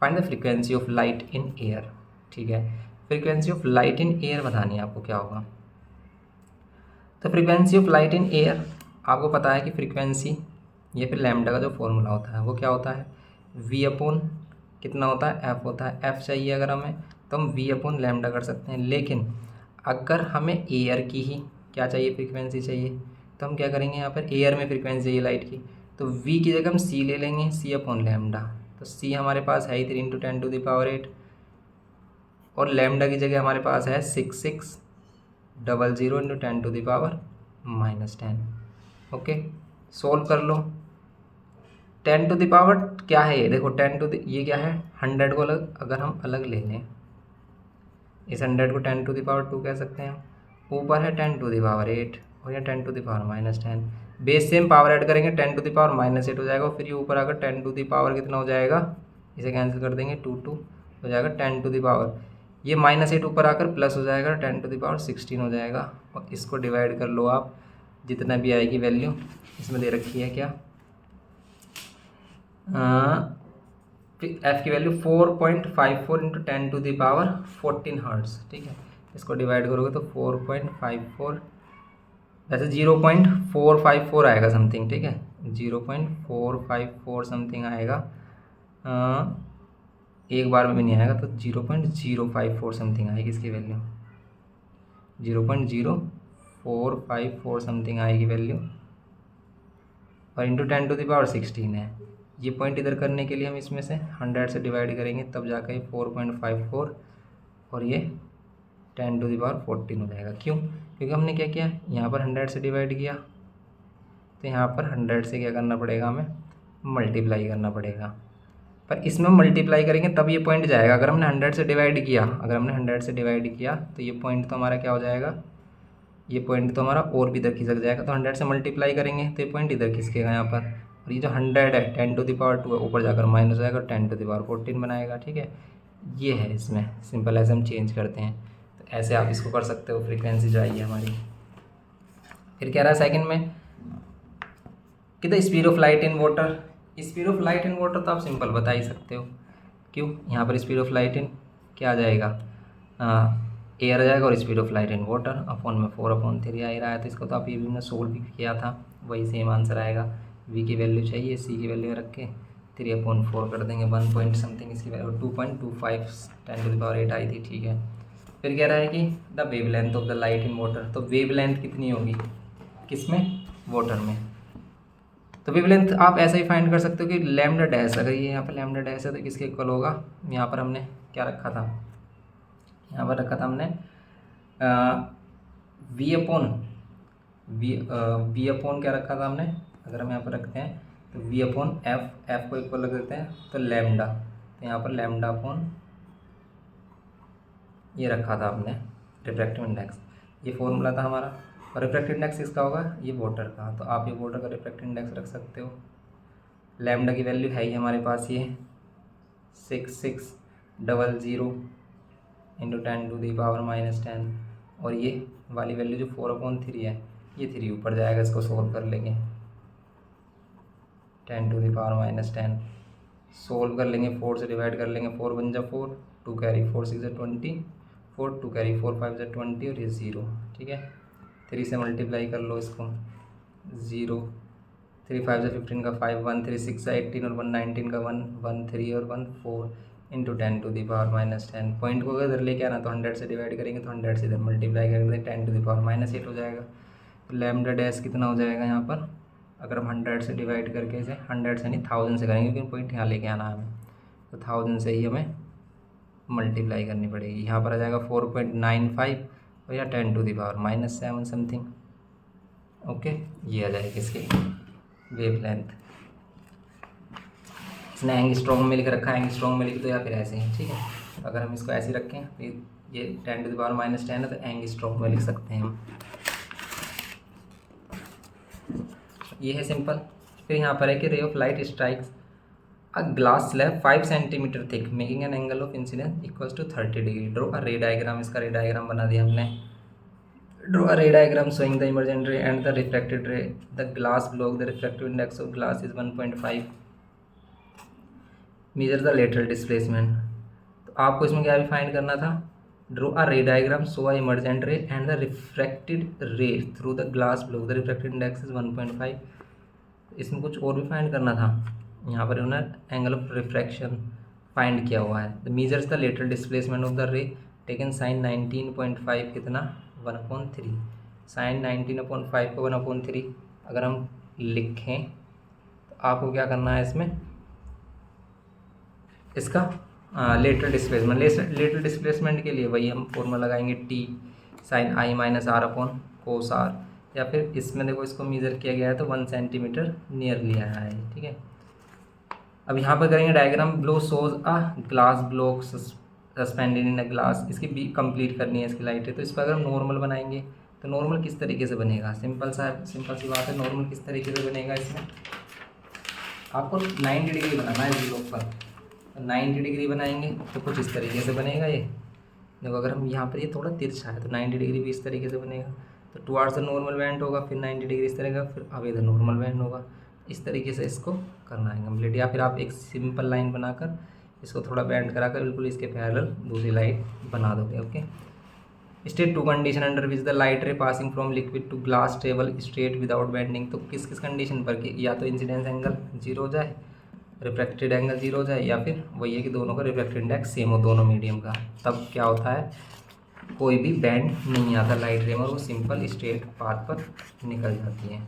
Speaker 1: Find the frequency of light in air, ठीक है, frequency of light in air बतानी है आपको क्या होगा। तो frequency of light in air आपको पता है कि फ्रीक्वेंसी या फिर लैम्डा का जो फॉर्मूला होता है वो क्या होता है, v/, कितना होता है f होता है, f चाहिए अगर हमें तो हम v/λ कर सकते हैं। लेकिन अगर हमें एयर की ही क्या चाहिए, फ्रीक्वेंसी चाहिए, तो हम क्या करेंगे, यहाँ पर एयर में फ्रीक्वेंसी चाहिए लाइट की, तो v की जगह हम c ले लेंगे, c/λ। तो c हमारे पास है ही 3 × 10⁸, और लैम्डा की जगह हमारे पास है 6600 × 10⁻⁻10। ओके, सोल्व कर लो। 10 क्या है ये, देखो ये क्या है 100 को अगर हम अलग ले लें, इस 100 को 10⁻² कह सकते हैं, ऊपर है 10⁸ और यह 10⁻⁻10, बेस से हम पावर ऐड करेंगे 10⁻⁻8 हो जाएगा, और फिर ये ऊपर आकर 10⁻ कितना हो जाएगा, इसे कैंसिल कर देंगे 2 2 हो जाएगा 10⁻, ये -8 ऊपर आकर प्लस हो जाएगा 10⁻16 हो जाएगा, और इसको डिवाइड कर लो आप, जितना भी आएगी वैल्यू, इसमें दे रखी है क्या, एफ की वैल्यू 4.54 × 10⁻14 हर्ट्ज़, ठीक है, इसको डिवाइड करोगे तो 4.54, वैसे 0.454 आएगा समथिंग, ठीक है, 0.454 समथिंग आएगा, एक बार में भी नहीं आएगा, तो 0.054 समथिंग आएगी इसकी वैल्यू, 0.0454 समथिंग आएगी वैल्यू, और इंटू 10⁻16 है। ये पॉइंट इधर करने के लिए हम इसमें से 100 से डिवाइड करेंगे, तब जाकर ये 4.54 और ये 10⁻14 हो जाएगा। क्यों, क्योंकि हमने क्या किया, यहाँ पर 100 से डिवाइड किया, तो यहाँ पर 100 से क्या करना पड़ेगा, हमें मल्टीप्लाई करना पड़ेगा, पर इसमें मल्टीप्लाई करेंगे तब ये पॉइंट जाएगा। अगर हमने 100 से डिवाइड किया, तो ये पॉइंट तो हमारा क्या हो जाएगा, ये पॉइंट तो हमारा और भी इधर खिसक जाएगा, तो 100 से मल्टीप्लाई करेंगे तो ये पॉइंट इधर खिसकेगा यहाँ पर, और ये जो 100 है 10⁻² है, ऊपर जाकर माइनस हो जाएगा 10⁻14 बनाएगा, ठीक है, ये है इसमें सिंपल, ऐसे हम चेंज करते हैं, तो ऐसे आप इसको कर सकते हो, फ्रीक्वेंसी जो आई है हमारी। फिर कह रहा है सेकंड में कि the speed of light in water, speed of light in water तो आप सिंपल बता ही सकते हो, क्यों, यहाँ पर स्पीड ऑफ लाइट इन क्या आ जाएगा, एयर आ जाएगा, और speed of light in water upon में 4/3 आ ही रहा है, तो इसको तो आप ये भी हमने सोल्व भी किया था, वही सेम आंसर आएगा। v की वैल्यू चाहिए, c की वैल्यू रख के 3/4 कर देंगे, 1 पॉइंट समथिंग इसकी वैल्यू 2.25 10⁻8 आई थी, ठीक है। फिर कह रहा है कि the wavelength of the light in water, तो वेवलेंथ कितनी होगी, किसमें, वाटर में, तो वेवलेंथ आप ऐसा ही फाइंड कर सकते हो कि लैम्डा डैश, अगर ये यहाँ पर लैम्डा डैश है तो किसके इक्वल होगा, यहाँ पर हमने क्या रखा था, यहाँ पर रखा था हमने v/v क्या रखा था हमने, अगर हम यहाँ पर रखते हैं तो v/f को इक्वल रख देते हैं, तो लैम्डा, तो यहाँ पर लैम्डा अपॉन ये रखा था हमने रिफ्रैक्टिव इंडेक्स, ये फॉर्मूला था हमारा, और रिफ्रैक्टिव इंडेक्स किसका होगा, ये वाटर का, तो आप ये वाटर का रिफ्रैक्टिव इंडेक्स रख सकते हो। लैम्डा की वैल्यू है ही हमारे पास ये 66 00×10⁻⁻10 और ये वाली वैल्यू जो 4/3 है ये 3 ऊपर जाएगा, इसको सोल्व कर लेंगे। 10⁻⁻10 सोल्व कर लेंगे, 4 से डिवाइड कर लेंगे, 4 1 जा 4, 2 कैरी 4 6 जा 20, 4 2 कैरी 4 5 जा 20 और ये 0। ठीक है, 3 से मल्टीप्लाई कर लो इसको, 0 3 5 जा 15 का 5, 1 3 6 जा 18 और 1 19 का 1 1 3 और 1 4 इंटू 10⁻⁻10। पॉइंट को अगर लेके आना तो 100 से डिवाइड करेंगे, तो 100 से इधर मल्टीप्लाई करेंगे 10⁻�8 हो जाएगा। तो लैम्डा डैश कितना हो जाएगा यहाँ पर, अगर हम 100 से डिवाइड करके इसे 100 से नहीं 1000 से करेंगे, क्योंकि पॉइंट यहाँ लेके आना है हमें, तो 1000 से ही हमें मल्टीप्लाई करनी पड़ेगी। यहाँ पर आ जाएगा 4.95 और या 10⁻⁻7 समथिंग। ओके, ये आ जाएगी इसकी वेवलेंथ। इसने एंगस्ट्रॉम में लिख रखा है, एंगस्ट्रॉम में लिख दो या फिर ऐसे ही। ठीक है, अगर हम इसको ऐसे रखें तो ये 10⁻⁻10 है, तो एंगस्ट्रॉम में लिख सकते हैं हम। ये है सिंपल। फिर यहाँ पर है कि ray of light strikes a glass slab 5 centimetre thick making an angle of incidence equals to 30 degree. Draw a ray diagram, इसका रे डायग्राम बना दिया हमने। Draw a ray diagram showing the emergent रे एंड द रिफ्लेक्टेड रे। The glass block, the reflective index of glass is 1.5। Measure the lateral displacement. तो आपको इसमें क्या भी फाइंड करना था, draw a ray diagram show a emergent रे एंड द रिफ्रैक्टेड रे through the glass block, the reflected index is 1.5। इसमें कुछ और भी फाइंड करना था, यहाँ पर उन्होंने एंगल ऑफ रिफ्रैक्शन फाइंड किया हुआ है। The measures the lateral displacement of the ray taken sine 19.5 कितना 1/3। साइन 19/5 को 1/3 अगर हम लिखें तो आपको क्या करना है इसमें, इसका लेटरल डिस्प्लेसमेंट, लेटरल डिस्प्लेसमेंट के लिए वही हम फॉर्मूला लगाएंगे T sine I minus R upon cos R, या फिर इसमें देखो इसको मेज़र किया गया है तो 1 सेंटीमीटर नियर लिया है। ठीक है, अब यहाँ पर करेंगे diagram blow shows a glass block suspended in a glass. इसकी भी कंप्लीट करनी है इसकी लाइट है, तो इस पर अगर हम नॉर्मल बनाएंगे तो नॉर्मल किस तरीके से बनेगा, सिंपल सी बात है। नॉर्मल किस तरीके से बनेगा, इसमें आपको 90 डिग्री बनाना है ब्लॉक पर, 90 डिग्री बनाएंगे तो कुछ इस तरीके से बनेगा। ये देखो, अगर हम यहाँ पर ये थोड़ा तिरछा है तो 90 डिग्री भी इस तरीके से बनेगा, तो टुवार्ड्स द नॉर्मल बैंड होगा, फिर 90 डिग्री इस तरह का, फिर अब इधर नॉर्मल बैंड होगा। इस तरीके से इसको करना है कंप्लीट, या फिर आप एक सिंपल लाइन बनाकर इसको थोड़ा बैंड कराकर बिल्कुल इसके पैरेलल दूसरी लाइट बना दोगे। Okay, state 2 condition under which the light ray passing from liquid to glass travel straight without bending. तो किस किस कंडीशन पर कि या तो इंसिडेंस एंगल 0 हो जाए, रिफ्रैक्टेड एंगल 0 हो जाए, या फिर वही है कि दोनों का रिफ्रैक्टेड इंडेक्स सेम हो दोनों मीडियम का, तब क्या होता है, कोई भी बैंड नहीं आता लाइट रे में, और वो सिंपल स्ट्रेट पाथ पर निकल जाती है।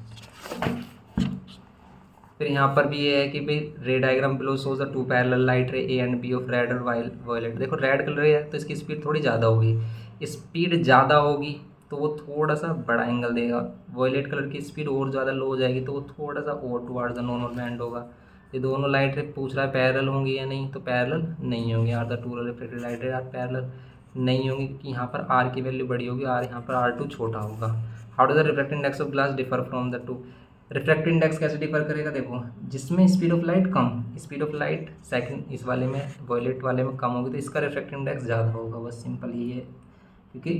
Speaker 1: फिर यहाँ पर भी ये है कि भाई ray diagram below shows the 2 parallel light ray A and B of red और वायलेट। देखो रेड कलर है तो इसकी स्पीड थोड़ी ज़्यादा होगी, स्पीड ज़्यादा होगी तो वो थोड़ा सा बड़ा एंगल देगा। वायलेट कलर की स्पीड और ज़्यादा लो हो जाएगी तो वो थोड़ा सा और टुवार्ड्स द नॉर्मल बैंड होगा। ये दोनों लाइट रे पूछ रहा है पैरेलल होंगी या नहीं, तो पैरेलल नहीं होंगी। Are the two reflected light ray are parallel नहीं होंगी, क्योंकि यहाँ पर आर की वैल्यू बड़ी होगी, आर यहाँ पर R2 छोटा होगा। How do the refractive index of glass differ from the two. Refractive index कैसे डिफर करेगा, देखो जिसमें speed of light come, speed of light second इस वाले में वॉयलेट वाले में कम होगी तो इसका रिफ्रैक्टिव इंडेक्स ज़्यादा होगा, बस सिंपल ही है। क्योंकि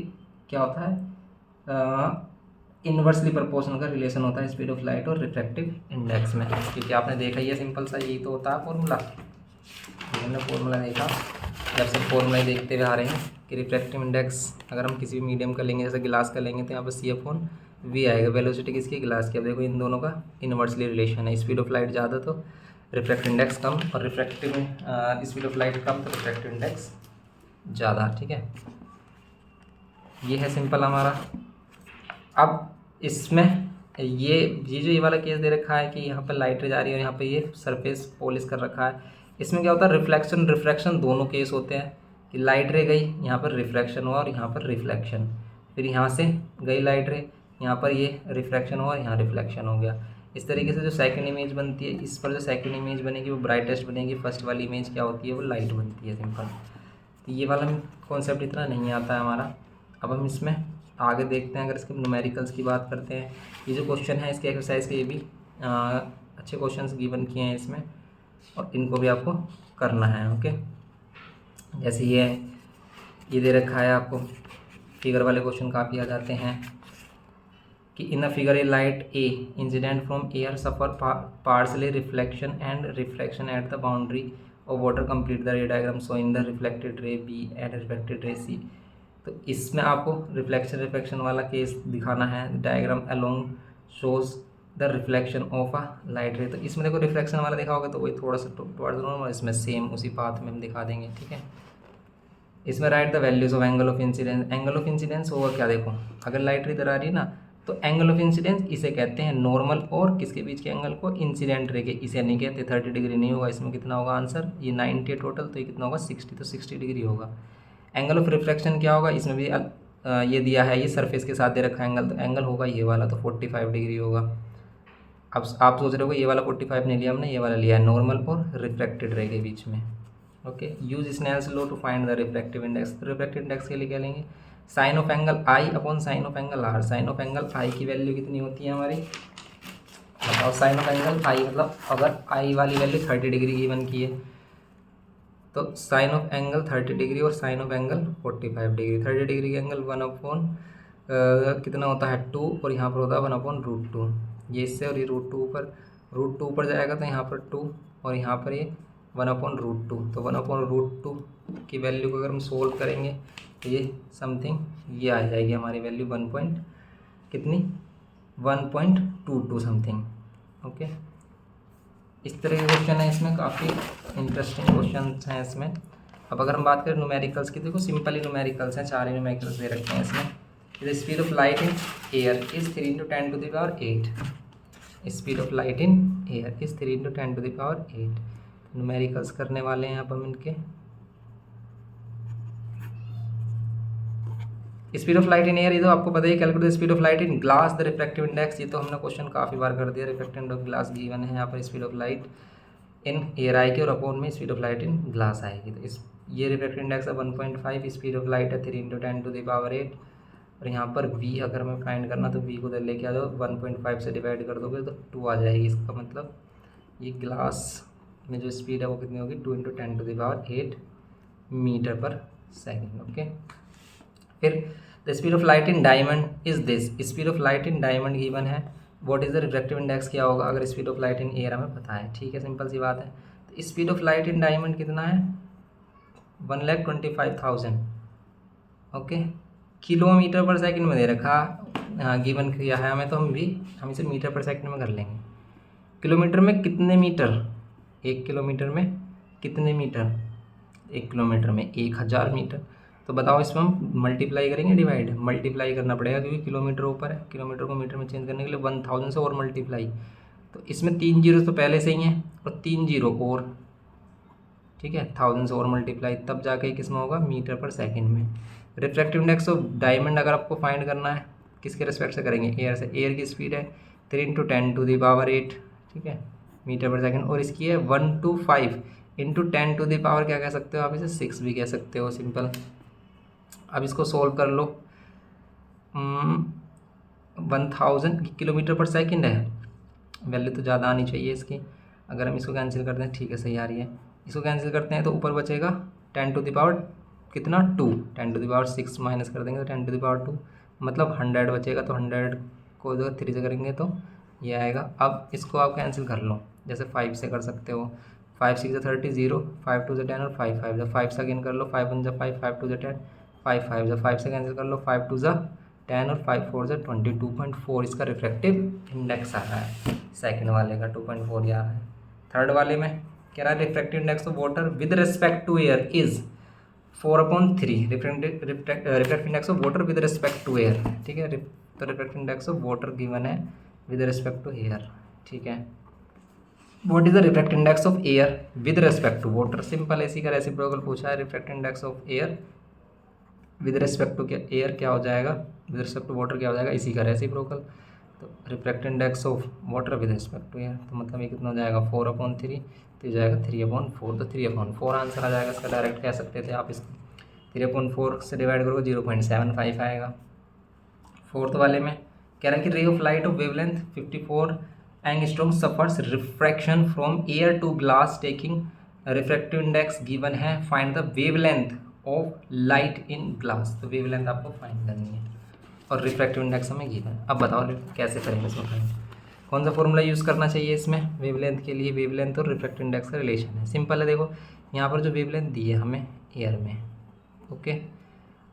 Speaker 1: क्या होता है, इन्वर्सली प्रोपोर्शनल का रिलेशन होता है स्पीड ऑफ लाइट और रिफ्रैक्टिव इंडेक्स में, क्योंकि आपने देखा ही है सिंपल सा यही तो होता है फॉर्मूला। हमने फॉर्मूला देखा, जब से फॉर्मूला ही देखते हुए आ रहे हैं कि रिफ्रैक्टिव इंडेक्स अगर हम किसी भी मीडियम का लेंगे, जैसे गिलास का लेंगे, तो यहाँ पर CF/V आएगा, वेलोसिटी किसकी, गिलास की। अब देखो इन दोनों का इन्वर्सली रिलेशन है, स्पीड ऑफ लाइट ज़्यादा तो रिफ्रैक्टिव इंडेक्स कम, और रिफ्रैक्टिव स्पीड ऑफ लाइट कम तो रिफ्रैक्टिव इंडेक्स ज़्यादा। ठीक है, ये है सिंपल हमारा। अब इसमें ये वाला केस दे रखा है कि यहाँ पर लाइट जा रही है और यहाँ पे ये सरफेस पॉलिश कर रखा है। इसमें क्या होता है, रिफ्रैक्शन दोनों केस होते हैं कि लाइट रे गई, यहाँ पर रिफ्रैक्शन हुआ और यहाँ पर रिफ्लेक्शन, फिर यहाँ से गई लाइट रे, यहाँ पर ये रिफ्रैक्शन हुआ और यहाँ रिफ्लेक्शन हो गया। इस तरीके से जो सेकंड इमेज बनती है, इस पर जो सेकंड इमेज बनेगी वो ब्राइटेस्ट बनेगी, फर्स्ट वाली इमेज क्या होती है वो लाइट बनती है, सिंपल। तो ये वाला कॉन्सेप्ट इतना नहीं आता है हमारा। अब हम इसमें आगे देखते हैं, अगर इसके न्यूमेरिकल्स की बात करते हैं, ये जो क्वेश्चन है इसके एक्सरसाइज के, ये भी अच्छे क्वेश्चंस गिवन किए हैं इसमें, और इनको भी आपको करना है। ओके, जैसे ये दे रखा है आपको, फिगर वाले क्वेश्चन काफ़ी आ जाते हैं कि in a figure a light a incident from air suffers partially reflection and reflection at the boundary of water complete the ray diagram so in the reflected ray B and reflected ray C. तो इसमें आपको reflection वाला case दिखाना है। Diagram along shows the reflection of a light रे। तो इसमें देखो रिफ्लेक्शन वाला देखा होगा तो वही थोड़ा सा टुवर्ड्स नॉर्मल, इसमें सेम उसी पाथ में हम दिखा देंगे। ठीक है, इसमें right the values of angle of incidence. Angle of incidence होगा क्या, देखो अगर लाइट रे इधर आ रही है ना तो एंगल ऑफ इंसिडेंस इसे कहते हैं नॉर्मल और किसके बीच के एंगल को, इंसिडेंट रे के। इसे नहीं कहते 30 डिग्री नहीं होगा। इसमें कितना होगा आंसर, ये 90 टोटल, तो ये कितना होगा 60, तो 60 डिग्री होगा। एंगल ऑफ रिफ्लेक्शन क्या होगा, इसमें भी ये दिया है, ये सरफेस के साथ दे रखा है एंगल, तो एंगल होगा ये वाला, तो 45 डिग्री होगा। अब आप सोच रहे हो ये वाला 45 नहीं लिया हमने, ये वाला लिया है नॉर्मल और रिफ्लेक्टेड रे के बीच में। Okay, use Snell's law to find the reflective index. Reflective index के लिए क्या लेंगे, sine of angle I upon sine of angle R. Sine of angle I की वैल्यू कितनी होती है हमारी, बताओ। साइन ऑफ एंगल आई मतलब अगर आई वाली वैल्यू 30 डिग्री गिवन की है तो साइन ऑफ एंगल 30 डिग्री और sine of angle 45 degree. 30 degree का एंगल 1 अपॉन कितना होता है 2, और यहाँ पर होता है 1 अपॉन √2। ये इससे और ये √2 ऊपर जाएगा तो यहाँ पर 2 और यहाँ पर ये 1 अपॉन √2। तो 1 अपॉन √2 की वैल्यू को अगर हम सोल्व करेंगे तो ये समथिंग ये आ जाएगी हमारी वैल्यू 1.22 समथिंग। ओके, इस तरह के क्वेश्चन है इसमें, काफ़ी इंटरेस्टिंग क्वेश्चन हैं इसमें। अब अगर हम बात करें न्यूमेरिकल्स की, देखो सिंपल ही न्यूमेरिकल्स हैं, 4 ही न्यूमेरिकल्स दे रखे हैं इसमें। The speed of light in air is 3 × 10⁸। Speed of light in air is 3 × 10⁸। Numericals करने वाले हैं अब हम इनके। Speed of light in air, ये तो आपको पता ही, calculate the speed of light in glass the refractive index. ये तो हमने क्वेश्चन काफ़ी बार कर दिया। रिफ्रैक्टिव इंडेक्स ग्लास गिवन है, यहाँ पर speed of light in air आएगी और अपॉन में speed of light in glass आएगी। तो इस ये रिफ्रैक्टिव इंडेक्स है 1.5, स्पीड ऑफ लाइट है 3 × 10⁸। और यहाँ पर v अगर हमें फाइंड करना तो v को उधर लेके आ जाओ, 1.5 से डिवाइड कर दोगे तो 2 आ जाएगी। इसका मतलब ये ग्लास में जो स्पीड है वो कितनी होगी, 2 × 10⁸ मीटर पर सेकेंड। ओके, फिर the speed of light in diamond is this. Speed of light in diamond given है। What is the refractive index क्या होगा अगर speed of light in air हमें पता है। ठीक है, सिंपल सी बात है। तो speed of light in diamond कितना है, 1,25,000। ओके, किलोमीटर पर सेकंड में दे रखा, हाँ गिवन किया है हमें, तो हम इसे मीटर पर सेकंड में कर लेंगे। किलोमीटर में कितने मीटर, 1 किलोमीटर में कितने मीटर, 1 किलोमीटर में 1000 मीटर। तो बताओ इसमें हम मल्टीप्लाई करेंगे, डिवाइड, मल्टीप्लाई करना पड़ेगा क्योंकि किलोमीटर ऊपर है। किलोमीटर को मीटर में चेंज करने के लिए 1000 से और मल्टीप्लाई, तो इसमें 3 जीरो तो पहले से ही हैं और 3 जीरो और, ठीक है, 1000 से और मल्टीप्लाई, तब जाके किसमें होगा, मीटर पर सेकंड में। रिफ्रैक्टिव इंडेक्स ऑफ डायमंड अगर आपको फाइंड करना है किसके रिस्पेक्ट से करेंगे, एयर से। एयर की स्पीड है 3 × 10⁸, ठीक है, मीटर पर सेकंड, और इसकी है 125 × 10⁻, क्या कह सकते हो आप इसे, 6 भी कह सकते हो, सिंपल। अब इसको सोल्व कर लो। 1000 किलोमीटर पर सेकंड है, वैल्यू तो ज़्यादा आनी चाहिए इसकी। अगर हम इसको कैंसिल करते हैं, ठीक है सही आ रही है, इसको कैंसिल करते हैं तो ऊपर बचेगा 10⁻, कितना 2, 10⁻6 माइनस कर देंगे तो 10⁻2, मतलब 100 बचेगा। तो 100 को 3 से करेंगे तो ये आएगा। अब इसको आप कैंसिल कर लो, जैसे 5 से कर सकते हो, 5 6 30, 0, 5 2 10 और 5 5 5 से अगेन कर लो, 5 1 5, 5 2 10, 5 5 5 से कैंसिल कर लो, 5 2 10 और 5 4 22.4 इसका रिफ्रैक्टिव इंडेक्स आ रहा है। सेकंड वाले का 2.4 आ रहा है। थर्ड वाले में कह रहा है refractive index of water with respect to air is 4/3। Refractive index of water with respect to air, ठीक है। तो refractive index of water given है विद रिस्पेक्ट टू एयर, ठीक है। What is the refractive index of air with respect to water, simple इसी का reciprocal पूछा है। Refractive index of air with respect to air क्या हो जाएगा, विद रिस्पेक्ट टू वाटर क्या हो जाएगा, इसी का रेसिप्रोकल। तो refractive index of water with respect to air, तो मतलब ये कितना हो जाएगा 4/3, तो ये जाएगा 3/4, तो 3/4 आंसर आ जाएगा इसका। डायरेक्ट कह सकते थे आप इसको, 3/4 से डिवाइड करोगे 0.75 आएगा। फोर्थ वाले में कह रहा है कि ray of light of wavelength 54 angstrom suffers refraction from air to glass taking refractive index given है, find the wavelength of light in glass. तो वेवलेंथ आपको फाइंड करनी है और रिफ्रैक्टिव इंडेक्स हमें गिवन है। अब बताओ कैसे करेंगे इसमें फाइंड, कौन सा फॉर्मूला यूज़ करना चाहिए इसमें वेवलेंथ के लिए। वेवलेंथ और रिफ्रैक्टिव इंडेक्स का रिलेशन है, सिंपल है। देखो यहाँ पर जो वेवलेंथ दी है हमें एयर में, ओके,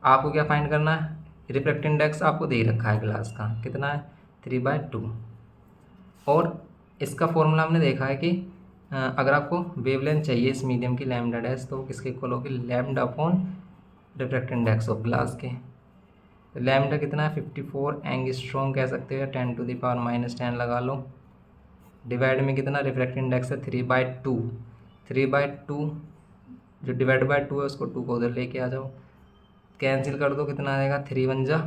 Speaker 1: आपको क्या फाइंड करना है, रिफ्रैक्टिव इंडेक्स आपको दे रखा है ग्लास का, कितना है 3/2। और इसका फॉर्मूला हमने देखा है कि अगर आपको वेवलेंथ चाहिए इस मीडियम की लैम्डा डैश, तो किसके इक्वल होगी, lambda upon refractive index of glass के। लैम्डा कितना है 54 एंगस्ट्रॉम कह सकते हो, 10⁻⁻10 लगा लो, डिवाइड में कितना रिफ्रैक्टिव इंडेक्स है 3/2। 3/2 जो डिवाइड बाय 2 है उसको 2 को उधर लेके आ जाओ, कैंसिल कर दो, कितना आएगा 3 1 जा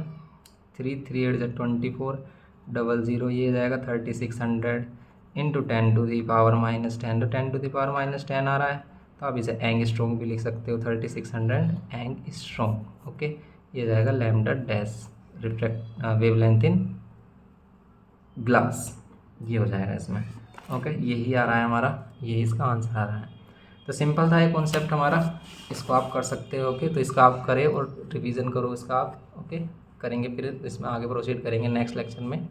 Speaker 1: 3, 3 8 जा 24, 00 ये जाएगा 3600 इंटू 10⁻⁻10। तो 10⁻⁻10 आ रहा है, तो आप इसे एंगस्ट्रॉम भी लिख सकते हो, 3600 एंगस्ट्रॉम। ओके, ये जाएगा lambda dash refract wavelength in glass, ये हो जाएगा इसमें। ओके, यही आ रहा है हमारा, यही इसका आंसर आ रहा है। तो सिंपल था ये कॉन्सेप्ट हमारा, इसको आप कर सकते हो। ओके, तो इसका आप करें और रिवीजन करो इसका आप। ओके, करेंगे फिर इसमें आगे प्रोसीड करेंगे नेक्स्ट लेक्चर में।